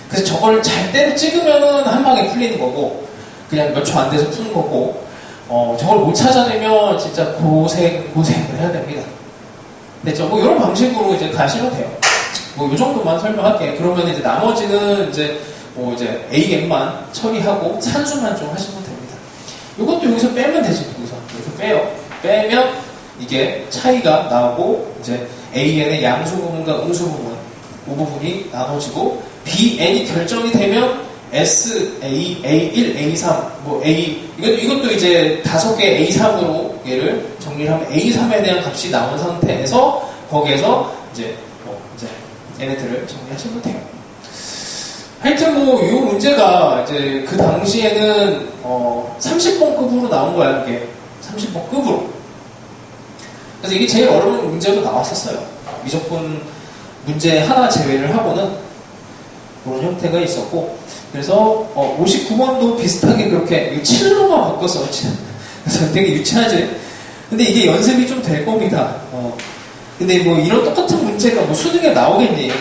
그래서 저걸 잘 때로 찍으면은 한 방에 풀리는 거고, 그냥 몇 초 안 돼서 푸는 거고, 저걸 못 찾아내면 진짜 고생을 해야 됩니다. 됐죠? 뭐 이런 방식으로 이제 가시면 돼요. 뭐 이 정도만 설명할게. 그러면 이제 나머지는 이제 AN만 처리하고 산수만 좀 하시면 됩니다. 이것도 여기서 빼면 되지. 여기서 빼요. 빼면 이게 차이가 나오고 이제 AN의 양수 부분과 음수 부분, 이 부분이 나눠지고 BN이 결정이 되면 S, A, A1, A3, 이것도 이제 5개 A3으로 얘를 정리를 하면 A3에 대한 값이 나온 상태에서 거기에서 이제 얘네들을 정리하시면 돼요. 하여튼 이 문제가 이제 그 당시에는 30번급으로 나온 거야, 이게. 30번급으로. 그래서 이게 제일 어려운 문제로 나왔었어요. 미적분 문제 하나 제외를 하고는 그런 형태가 있었고, 그래서 59번도 비슷하게 그렇게 7로만 바꿨어. 그래서 되게 유치하지. 근데 이게 연습이 좀 될 겁니다. 근데 이런 똑같은 문제가 수능에 나오겠니?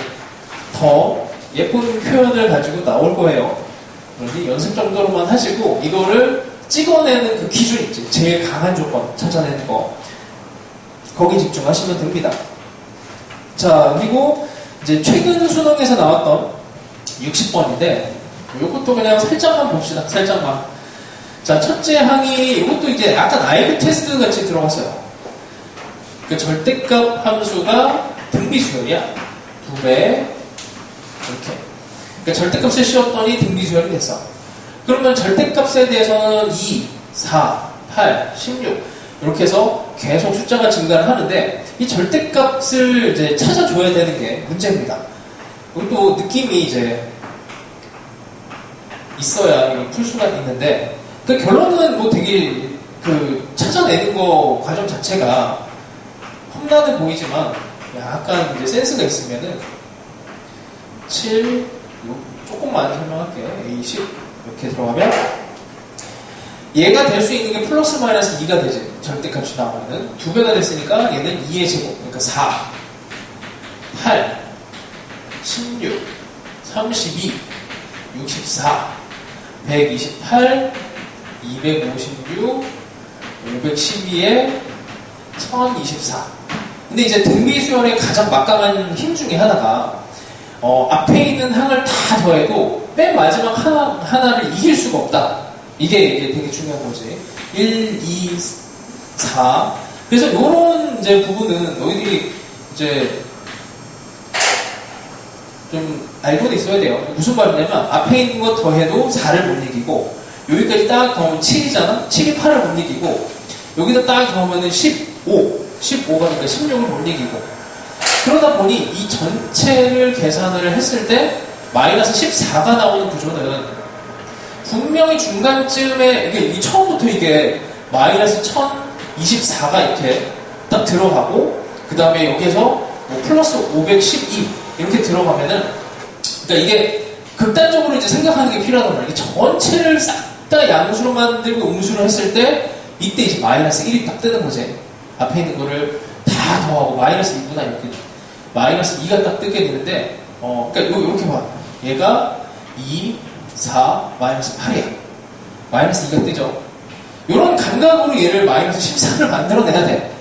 더 예쁜 표현을 가지고 나올 거예요. 그러니 연습 정도로만 하시고 이거를 찍어내는 그 기준 있지. 제일 강한 조건 찾아내는 거. 거기 집중하시면 됩니다. 자, 그리고 이제 최근 수능에서 나왔던 60번인데 이것도 그냥 살짝만 봅시다. 살짝만. 자, 첫째 항이 이것도 이제 약간 아이브 테스트 같이 들어갔어요. 그 절대값 함수가 등비수열이야. 2배 이렇게. 그러니까 절대값을 씌웠더니 등비수열이 됐어. 그러면 절대값에 대해서는 2, 4, 8, 16 이렇게 해서 계속 숫자가 증가를 하는데 이 절대값을 이제 찾아줘야 되는 게 문제입니다. 그리고 또 느낌이 이제 있어야 이걸 풀 수가 있는데 그 결론은 되게 찾아내는 거 과정 자체가 험난해 보이지만 약간 이제 센스가 있으면은 7, 조금만 설명할게요. A10 이렇게 들어가면 얘가 될 수 있는 게 플러스 마이너스 2가 되지. 절대값이 나오면은 2배가 됐으니까 얘는 2의 제곱, 그러니까 4, 8, 16, 32, 64, 128, 256, 512에 1024. 근데 이제 등비수열의 가장 막강한 힘 중에 하나가 앞에 있는 항을 다 더해도 맨 마지막 하나를 이길 수가 없다. 이게 되게 중요한 거지. 1, 2, 4. 그래서 이런 이제 부분은 너희들이 이제 좀 알고는 있어야 돼요. 무슨 말이냐면 앞에 있는 거 더해도 4를 못 이기고 여기까지 딱 더하면 7이잖아? 7이 8을 못 이기고 여기다 딱 넣으면은 15가 그러니까 16을 못 이기고. 그러다 보니 이 전체를 계산을 했을 때 마이너스 14가 나오는 구조는 분명히 중간쯤에 이게 처음부터 이게 마이너스 1024가 이렇게 딱 들어가고 그 다음에 여기에서 뭐 플러스 512 이렇게 들어가면은 그러니까 이게 극단적으로 이제 생각하는 게 필요하단 말이에요. 이게 전체를 싹 다 양수로 만들고 음수로 했을 때 이때 이제 마이너스 1이 딱 뜨는 거지. 앞에 있는 거를 다 더하고 마이너스 2구나 이렇게 마이너스 2가 딱 뜨게 되는데 그러니까 이렇게 봐. 얘가 2, 4, 마이너스 8이야. 마이너스 2가 뜨죠. 이런 감각으로 얘를 마이너스 14를 만들어내야 돼.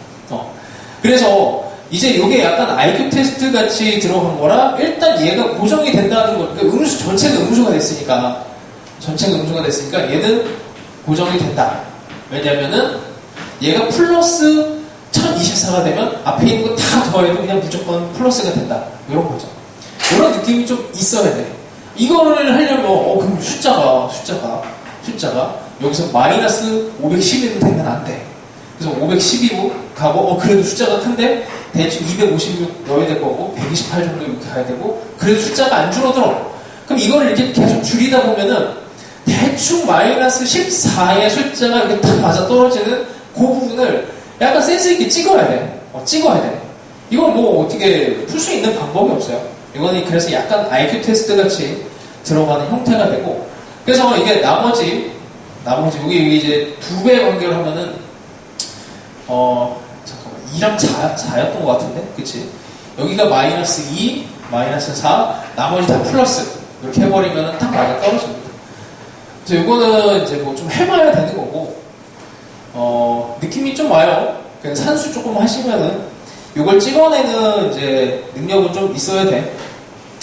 그래서 이제 이게 약간 IQ 테스트 같이 들어간 거라 일단 얘가 고정이 된다는 거. 그러니까 음수 전체가 음수가 됐으니까 얘는 고정이 된다. 왜냐면은 얘가 플러스 1024가 되면 앞에 있는 거 다 더해도 그냥 무조건 플러스가 된다. 이런 거죠. 이런 느낌이 좀 있어야 돼. 이거를 하려면 그럼 숫자가 여기서 마이너스 512면 되면 안 돼. 그래서 512로 가고 그래도 숫자가 큰데 대충 256 넣어야 될 거고 128 정도 이렇게 가야 되고 그래도 숫자가 안 줄어들어. 그럼 이거를 이렇게 계속 줄이다 보면은 대충 마이너스 14의 숫자가 이렇게 딱 맞아 떨어지는 그 부분을 약간 센스 있게 찍어야 돼. 찍어야 돼. 이건 뭐 어떻게 풀 수 있는 방법이 없어요. 이거는 그래서 약간 IQ 테스트 같이 들어가는 형태가 되고 그래서 이게 나머지 여기 이제 2배 관계를 하면은 잠깐만 2랑 4였던 것 같은데 그치? 여기가 마이너스 2, 마이너스 4 나머지 다 플러스 이렇게 해버리면 딱 맞아 떨어집니다. 그래서 이거는 이제 뭐 좀 해봐야 되는 거고 느낌이 좀 와요. 그냥 산수 조금 하시면은 이걸 찍어내는 이제 능력은 좀 있어야 돼.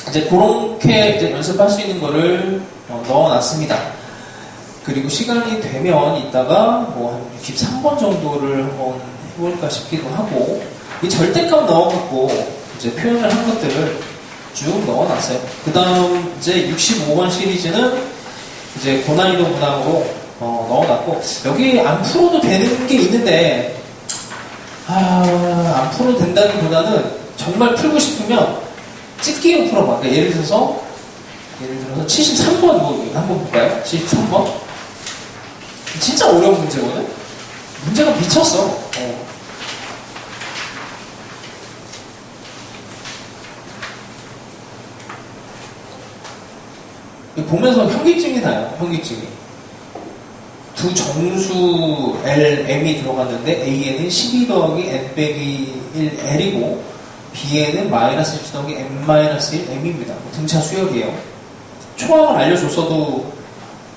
이제 그렇게 이제 연습할 수 있는 거를 넣어놨습니다. 그리고 시간이 되면 이따가 뭐 한 63번 정도를 한번 해볼까 싶기도 하고 이 절대값 넣어갖고 이제 표현을 한 것들을 쭉 넣어놨어요. 그 다음 이제 65번 시리즈는 이제 고난이도 문항으로 넣어놨고 여기 안 풀어도 되는 게 있는데 안 풀어도 된다기보다는 정말 풀고 싶으면 찍기로 풀어봐. 그러니까 예를 들어서 73번 뭐 한번 볼까요? 73번 진짜 어려운 문제거든? 문제가 미쳤어. 보면서 현기증이 나요. 현기증이. 두 정수 L, M이 들어갔는데 A에는 12 더하기 N 빼기 1 L이고 B에는 마이너스 1 더하기 N 마이너스 1 M입니다. 등차 수열이에요. 초항을 알려줬어도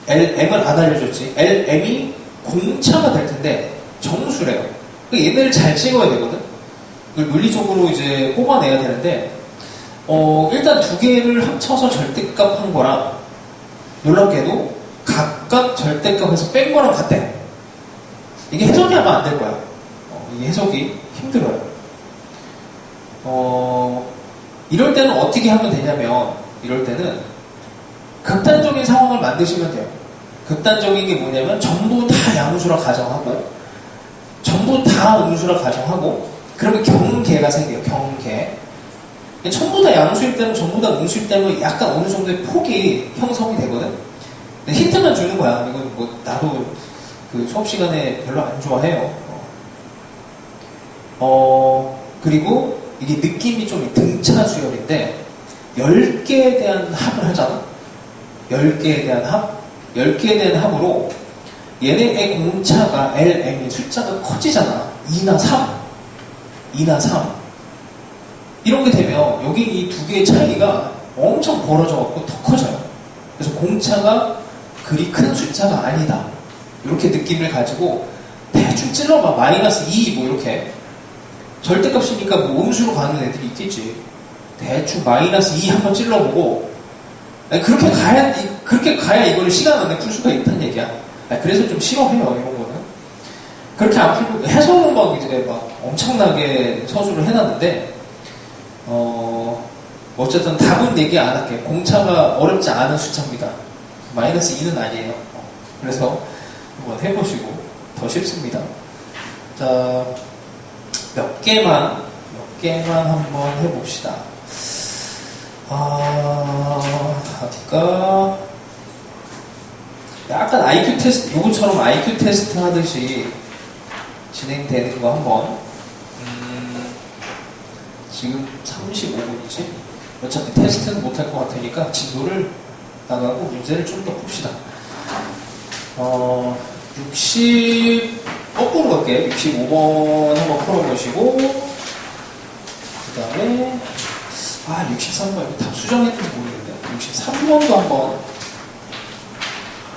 M을 안 알려줬지. M이 공차가 될 텐데 정수래요. 그러니까 얘네를 잘 찍어야 되거든. 이걸 물리적으로 이제 뽑아내야 되는데 일단 두 개를 합쳐서 절대값 한 거랑 놀랍게도 각각 절대값에서 뺀 거랑 같대. 이게 해석이 아마 안 될 거야. 이게 해석이 힘들어요. 이럴 때는 어떻게 하면 되냐면 이럴 때는 극단적인 상황을 만드시면 돼요. 극단적인 게 뭐냐면 전부 다 양수라 가정하고 전부 다 음수라 가정하고 그러면 경계가 생겨요. 경계. 전부 다 양수일 때는 전부 다 음수일 때는 약간 어느 정도의 폭이 형성이 되거든. 힌트만 주는 거야. 이건 뭐 나도 그 수업 시간에 별로 안 좋아해요. 그리고 이게 느낌이 좀 등차 수열인데 10개에 대한 합을 하잖아. 10개에 대한 합? 10개에 대한 합으로 얘네의 공차가 L, M이 숫자가 커지잖아. 2나 3. 2나 3. 이런 게 되면 여기 이 두 개의 차이가 엄청 벌어져갖고 더 커져요. 그래서 공차가 그리 큰 숫자가 아니다. 이렇게 느낌을 가지고 대충 찔러봐. 마이너스 2 뭐 이렇게. 절대값이니까 뭐 음수로 가는 애들이 있겠지. 대충 마이너스 2 한번 찔러보고 그렇게 가야 이거를 시간 안에 풀 수가 있다는 얘기야. 그래서 좀 싫어해요, 이런 거는. 그렇게 안 풀고, 해석은 막 이제 막 엄청나게 서술을 해놨는데, 어쨌든 답은 얘기 안 할게. 공차가 어렵지 않은 숫자입니다. 마이너스 2는 아니에요. 그래서 한번 해보시고, 더 쉽습니다. 자, 몇 개만 한번 해봅시다. 아까 약간 IQ 테스트, 요거처럼 IQ 테스트 하듯이 진행되는 거 한번. 지금 35분이지? 어차피 테스트는 못할 것 같으니까 진도를 나가고 문제를 좀 더 풉시다. 거꾸로 갈게. 65번 한번 풀어보시고, 그 다음에, 63번, 이거 다 수정했는지 모르겠는데. 63번도 한번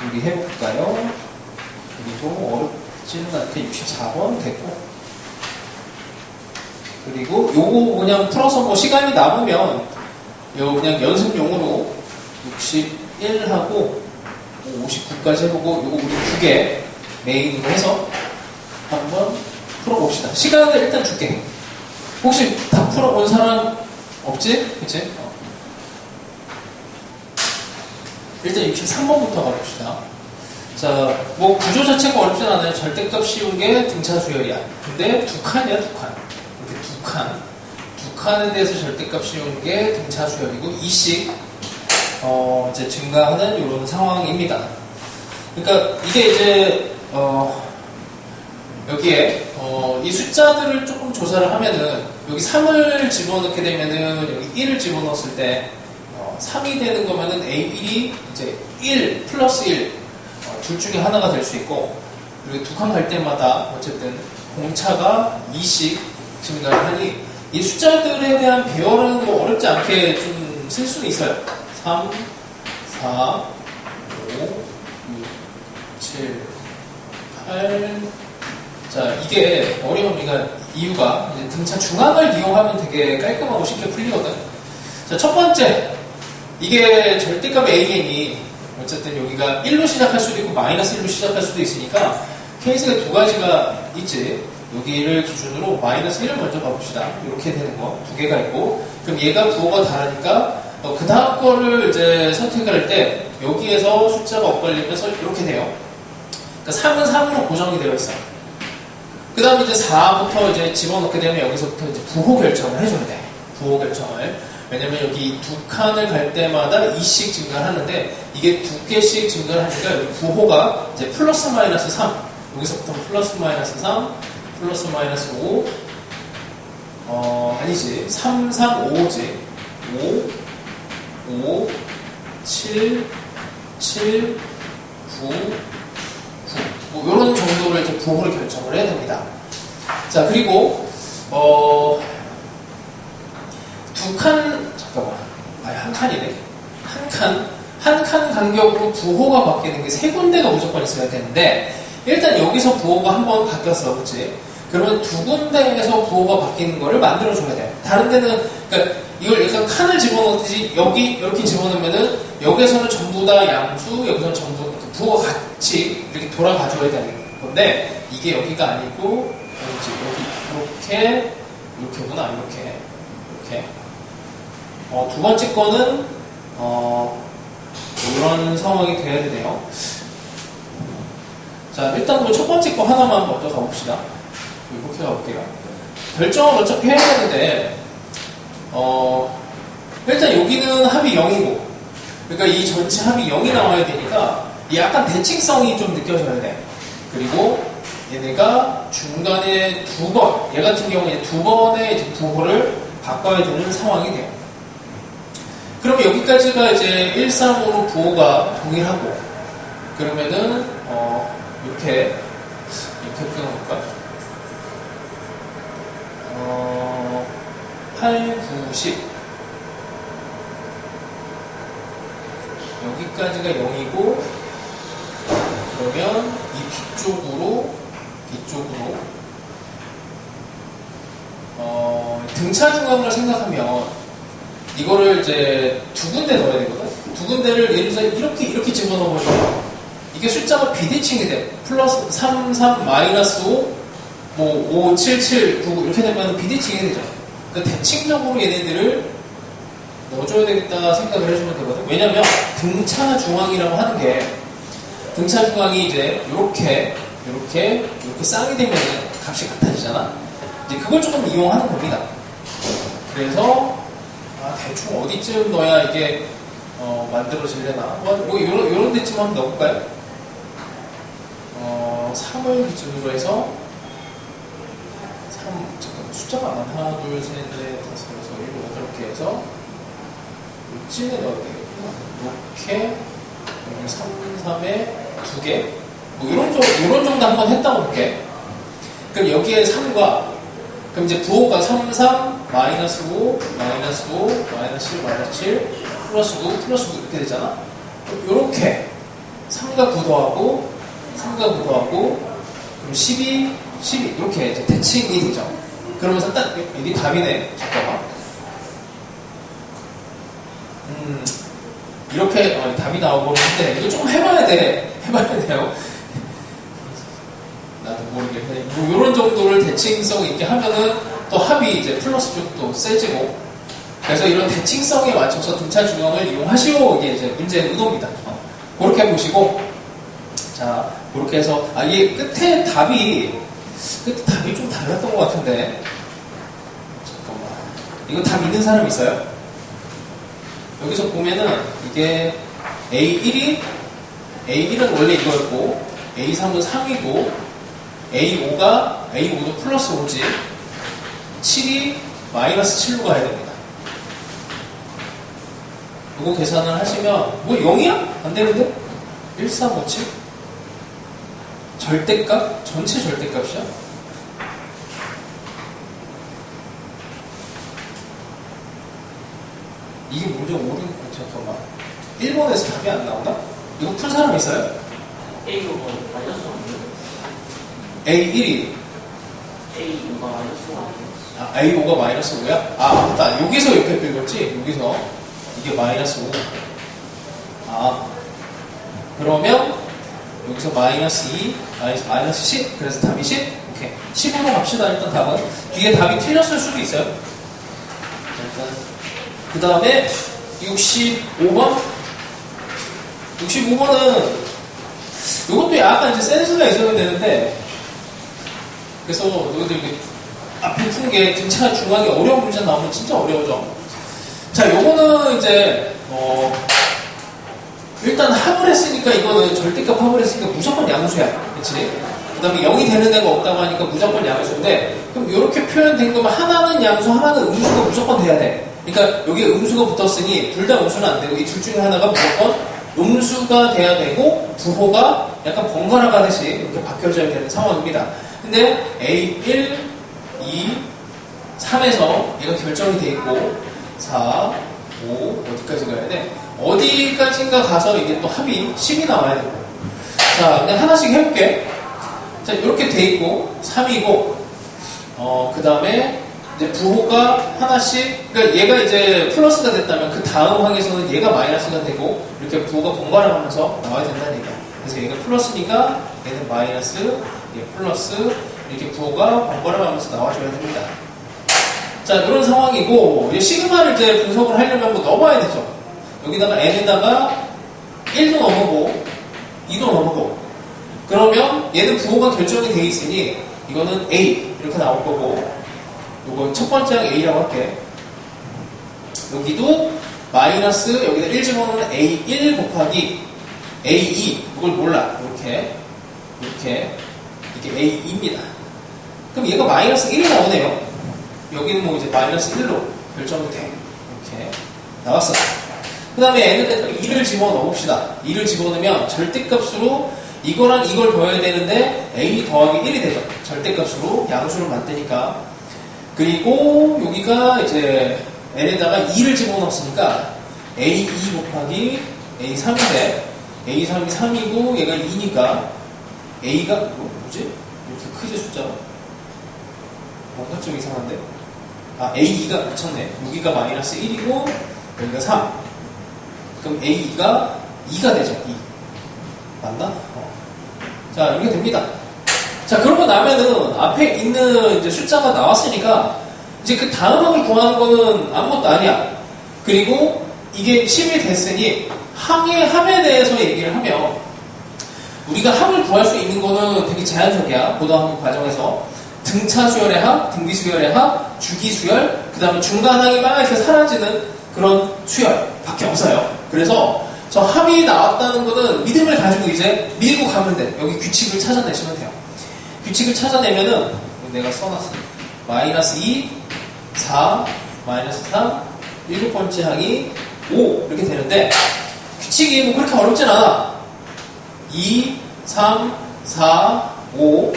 우리 해볼까요? 그리고 어렵지는 않게 64번 됐고. 그리고 요거 그냥 풀어서 뭐 시간이 남으면 요 그냥 연습용으로 61하고 59까지 해보고 요거 우리 2개 메인으로 해서 한번 풀어봅시다. 시간을 일단 줄게. 혹시 다 풀어본 사람 없지? 그치? 일단 63번부터 가봅시다. 자, 뭐 구조 자체가 어렵진 않아요. 절대값 씌운 게 등차 수열이야. 근데 두 칸이야, 두 칸. 이렇게 두 칸에 대해서 절대값 씌운 게 등차 수열이고 2씩 이제 증가하는 이런 상황입니다. 그러니까 이게 이제 여기에 이 숫자들을 조금 조사를 하면은 여기 3을 집어넣게 되면은 여기 1을 집어넣었을 때 3이 되는 거면은 A1이 이제 1 플러스 1 둘 중에 하나가 될 수 있고, 그리고 두 칸 갈 때마다 어쨌든 공차가 2씩 증가를 하니 이 숫자들에 대한 배열은 뭐 어렵지 않게 좀 쓸 수는 있어요. 3, 4, 5, 6, 7, 8. 자, 이게 어려운 이유가 이제 등차 중앙을 이용하면 되게 깔끔하고 쉽게 풀리거든. 자, 첫 번째, 이게 절대값 AN이 어쨌든 여기가 1로 시작할 수도 있고 마이너스 1로 시작할 수도 있으니까 케이스가 두 가지가 있지. 여기를 기준으로 마이너스 1을 먼저 가봅시다. 이렇게 되는 거 두 개가 있고, 그럼 얘가 부호가 다르니까 그 다음 거를 이제 선택할 때 여기에서 숫자가 엇갈리면서 이렇게 돼요. 그러니까 3은 3으로 고정이 되어 있어요. 그 다음에 이제 4부터 이제 집어넣게 되면 여기서부터 이제 부호 결정을 해줘야 돼. 부호 결정을. 왜냐면 여기 두 칸을 갈 때마다 2씩 증가를 하는데 이게 두 개씩 증가를 하니까 여기 부호가 이제 플러스 마이너스 3. 여기서부터 플러스 마이너스 3, 플러스 마이너스 5. 아니지. 3, 3, 5지. 5, 7, 7, 9, 9. 뭐 이런 정도를 이제 부호를 결정을 해야 됩니다. 자, 그리고 두 칸, 잠깐만. 한 칸이네. 한 칸 간격으로 부호가 바뀌는 게 세 군데가 무조건 있어야 되는데, 일단 여기서 부호가 한 번 바뀌었어. 그치? 그러면 두 군데에서 부호가 바뀌는 거를 만들어줘야 돼. 다른 데는, 그러니까 이걸 약간 칸을 집어넣듯이 여기 이렇게 집어넣으면은 여기서는 전부 다 양수, 여기서는 전부 부호가 같이 이렇게 돌아가줘야 되는 건데, 이게 여기가 아니고, 여기 이렇게구나, 이렇게. 두 번째 거는, 이런 상황이 돼야 되네요. 자, 일단 뭐 첫 번째 거 하나만 먼저 가봅시다. 이렇게 가볼게요. 결정을 어차피 해야 되는데, 일단 여기는 합이 0이고, 그러니까 이 전체 합이 0이 나와야 되니까, 약간 대칭성이 좀 느껴져야 돼. 그리고 얘네가 중간에 두 번, 얘 같은 경우에 두 번의 이제 부호를 바꿔야 되는 상황이 돼요. 그럼 여기까지가 이제 1, 3, 5로 부호가 동일하고, 그러면은, 이렇게 끊어볼까? 8, 9, 10. 여기까지가 0이고, 그러면 이 뒤쪽으로, 등차 중앙을 생각하면, 이거를 이제 두 군데 넣어야 되거든? 두 군데를 예를 들어서 이렇게 집어넣어버리면 이게 숫자가 비대칭이 돼. 플러스 3, 3, 마이너스 5, 뭐 5, 7, 7, 9 이렇게 되면 비대칭이 되죠. 그러니까 대칭적으로 얘네들을 넣어줘야 되겠다 생각을 해주면 되거든. 왜냐면 등차 중앙이라고 하는 게 등차 중앙이 이제 이렇게 쌍이 되면 값이 같아지잖아. 이제 그걸 조금 이용하는 겁니다. 그래서 대충 어디쯤 넣어야 이게 만들어지려나? 뭐 요런 데쯤 한번 넣어볼까요? 3을 기준으로 해서 잠깐 숫자가 안 나와. 하나, 둘, 셋, 넷, 다섯, 여섯, 일곱, 여덟 이렇게 해서 요쯤에 넣어야 되겠구나. 이렇게 3, 3에 2개 뭐 요런 정도 한번 했다고 볼게. 그럼 여기에 3과 그럼 이제 부호가 3, 3, 마이너스 5, 마이너스 5, 마이너스 7, 마이너스 7, 플러스 9, 플러스 9 이렇게 되잖아. 요렇게 3과 9 더하고 3과 9 더하고 그럼 12, 12 이렇게 이제 대칭이 되죠. 그러면서 딱 여기 답이네. 잠깐만. 이렇게 답이 나오고있는데 이거 조금 해봐야 돼요. 나도 모르겠네. 뭐 이런 정도를 대칭성 있게 하면은 또 합이 이제 플러스 쪽도 세지고. 그래서 이런 대칭성에 맞춰서 등차 중형을 이용하시오. 이게 이제 문제의 의도입니다. 그렇게 보시고, 자, 그렇게 해서 이게 끝에 답이 좀 달랐던 것 같은데. 잠깐만. 이거 답 있는 사람 있어요? 여기서 보면은 이게 A1은 원래 이거였고 A3은 3이고 A5도 플러스 5지 7이 마이너스 7로 가야 됩니다. 이거 계산을 하시면 뭐 0이야? 안 되는데? 1357? 절대값? 전체 절대값이야? 이게 문제 오른, 잠깐만. 일본에서 답이 안 나오나? 이거 풀 사람 있어요? A5가 마이너스 5. A1이. A5가 마이너스 5. A5가 마이너스 5야? 맞다. 여기서 이렇게 긁었지? 여기서. 이게 마이너스 5. 그러면, 여기서 마이너스 2, 마이너스 10. 그래서 답이 10? 오케이. 10으로 갑시다, 일단 답은. 뒤에 답이 틀렸을 수도 있어요. 일단. 그 다음에 65번 65번은 이것도 약간 이제 센스가 있어야 되는데 그래서 너희들 앞에 푸는 게 등차 중앙에 어려운 문제 나오면 진짜 어려워져. 자, 요거는 이제 일단 합을 했으니까 이거는 절대값 합을 했으니까 무조건 양수야. 그치? 그 다음에 0이 되는 애가 없다고 하니까 무조건 양수인데 그럼 이렇게 표현된 거면 하나는 양수 하나는 음수가 무조건 돼야 돼. 그러니까 여기에 음수가 붙었으니 둘 다 음수는 안 되고 이 둘 중에 하나가 무조건 음수가 돼야 되고 부호가 약간 번갈아 가듯이 이렇게 바뀌어져야 되는 상황입니다. 근데 A1, 2, 3에서 얘가 결정이 돼 있고 4, 5 어디까지 가야 돼? 어디까지인가 가서 이게 또 합이 10이 나와야 되고 자 그냥 하나씩 해볼게. 자 이렇게 돼 있고 3이고 그 다음에 이제 부호가 하나씩, 그러니까 얘가 이제 플러스가 됐다면 그 다음 항에서는 얘가 마이너스가 되고 이렇게 부호가 번갈아가면서 나와야 된다는 얘기야. 그래서 얘가 플러스니까 얘는 마이너스, 얘 플러스 이렇게 부호가 번갈아가면서 나와줘야 됩니다. 자, 이런 상황이고 이제 시그마를 이제 분석을 하려면 뭐 넣어봐야 되죠. 여기다가 n에다가 1도 넣어보고 2도 넣어보고 그러면 얘는 부호가 결정이 돼 있으니 이거는 A 이렇게 나올 거고 요거 첫 번째 항 A라고 할게. 여기도 마이너스 여기다 1 집어넣으면 A1 곱하기 A2 이걸 몰라. 이렇게 이게 A2입니다. 그럼 얘가 마이너스 1이 나오네요. 여기는 뭐 이제 마이너스 1로 결정이 돼. 이렇게 나왔어. 그 다음에 n에다가 2를 집어넣읍시다. 2를 집어넣으면 절대값으로 이거랑 이걸 더해야 되는데 A 더하기 1이 되죠. 절대값으로 양수를 만드니까. 그리고 여기가 이제 n에다가 2를 집어넣었으니까 A2 곱하기 A3인데 A3이 3이고 얘가 2니까 A가 뭐지? 이렇게 크지 숫자가? 뭔가 좀 이상한데? A2가 미쳤네. 여기가 마이너스 1이고 여기가 3. 그럼 A2가 2가 되죠. 2. 맞나? 자, 이렇게 됩니다. 자, 그러고 나면은 앞에 있는 이제 숫자가 나왔으니까 이제 그 다음 항을 구하는 거는 아무것도 아니야. 그리고 이게 10이 됐으니 항의 합에 대해서 얘기를 하면 우리가 합을 구할 수 있는 거는 되게 제한적이야. 고등학교 과정에서. 등차 수열의 합, 등비 수열의 합, 주기 수열, 그 다음에 중간항이 막 이렇게 사라지는 그런 수열밖에 없어요. 그래서 저 합이 나왔다는 거는 믿음을 가지고 이제 밀고 가면 돼. 여기 규칙을 찾아내시면 돼요. 규칙을 찾아내면은 내가 써놨어. 마이너스 2, 4, 마이너스 3, 일곱 번째 항이 5 이렇게 되는데 규칙이 뭐 그렇게 어렵진 않아. 2, 3, 4, 5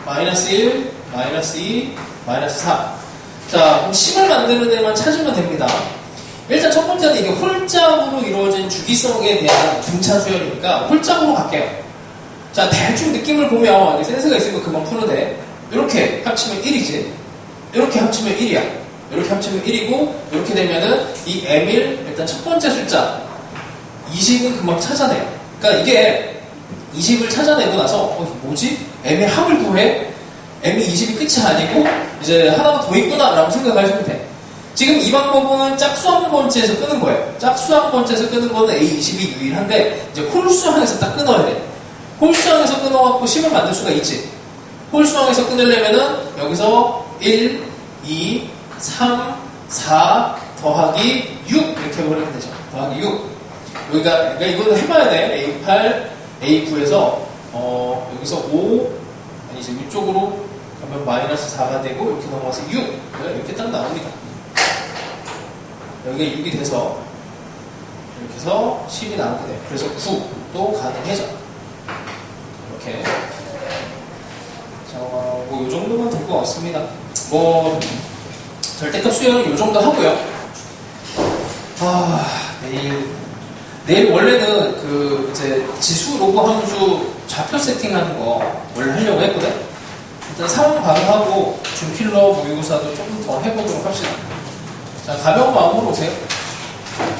마이너스 1, 마이너스 2, 마이너스 4. 자, 그럼 10을 만드는 데만 찾으면 됩니다. 일단 첫 번째는 이게 홀짝으로 이루어진 주기성에 대한 등차 수열이니까 홀짝으로 갈게요. 자, 대충 느낌을 보면 센스가 있으면 금방 푸는 데 이렇게 합치면 1이지. 이렇게 합치면 1이야. 이렇게 합치면 1이고 이렇게 되면은 이 M1 일단 첫 번째 숫자 20은 금방 찾아내요. 그러니까 이게 20을 찾아내고 나서 뭐지? M의 합을 구해? M이 20이 끝이 아니고 이제 하나가 더 있구나 라고 생각하시면 돼. 지금 이 방법은 짝수항 번째에서 끄는 거예요. 짝수항 번째에서 끄는 거는 A20이 유일한데 이제 홀수항에서 딱 끊어야 돼. 홀수항에서 끊어갖고 10을 만들 수가 있지. 홀수항에서 끊으려면은 여기서 1, 2, 3, 4 더하기 6 이렇게 해버리면 되죠. 더하기 6. 그러니까 이거는 해봐야 돼. A8, A9에서 여기서 5 아니 이제 이쪽으로 가면 마이너스 4가 되고 이렇게 넘어가서 6 이렇게 딱 나옵니다. 여기가 6이 돼서 이렇게 해서 10이 나오게 돼요. 그래서 9도 가능해져. 이렇게 자, 뭐 이 정도면 될 것 같습니다. 뭐 절대값 수열은 이 정도 하고요. 내일 원래는 그 이제 지수 로그 함수 좌표 세팅하는 거 원래 하려고 했거든. 일단 상황 반응하고 준필러 모의고사도 조금 더 해보도록 합시다. 자, 가벼운 마음으로 오세요.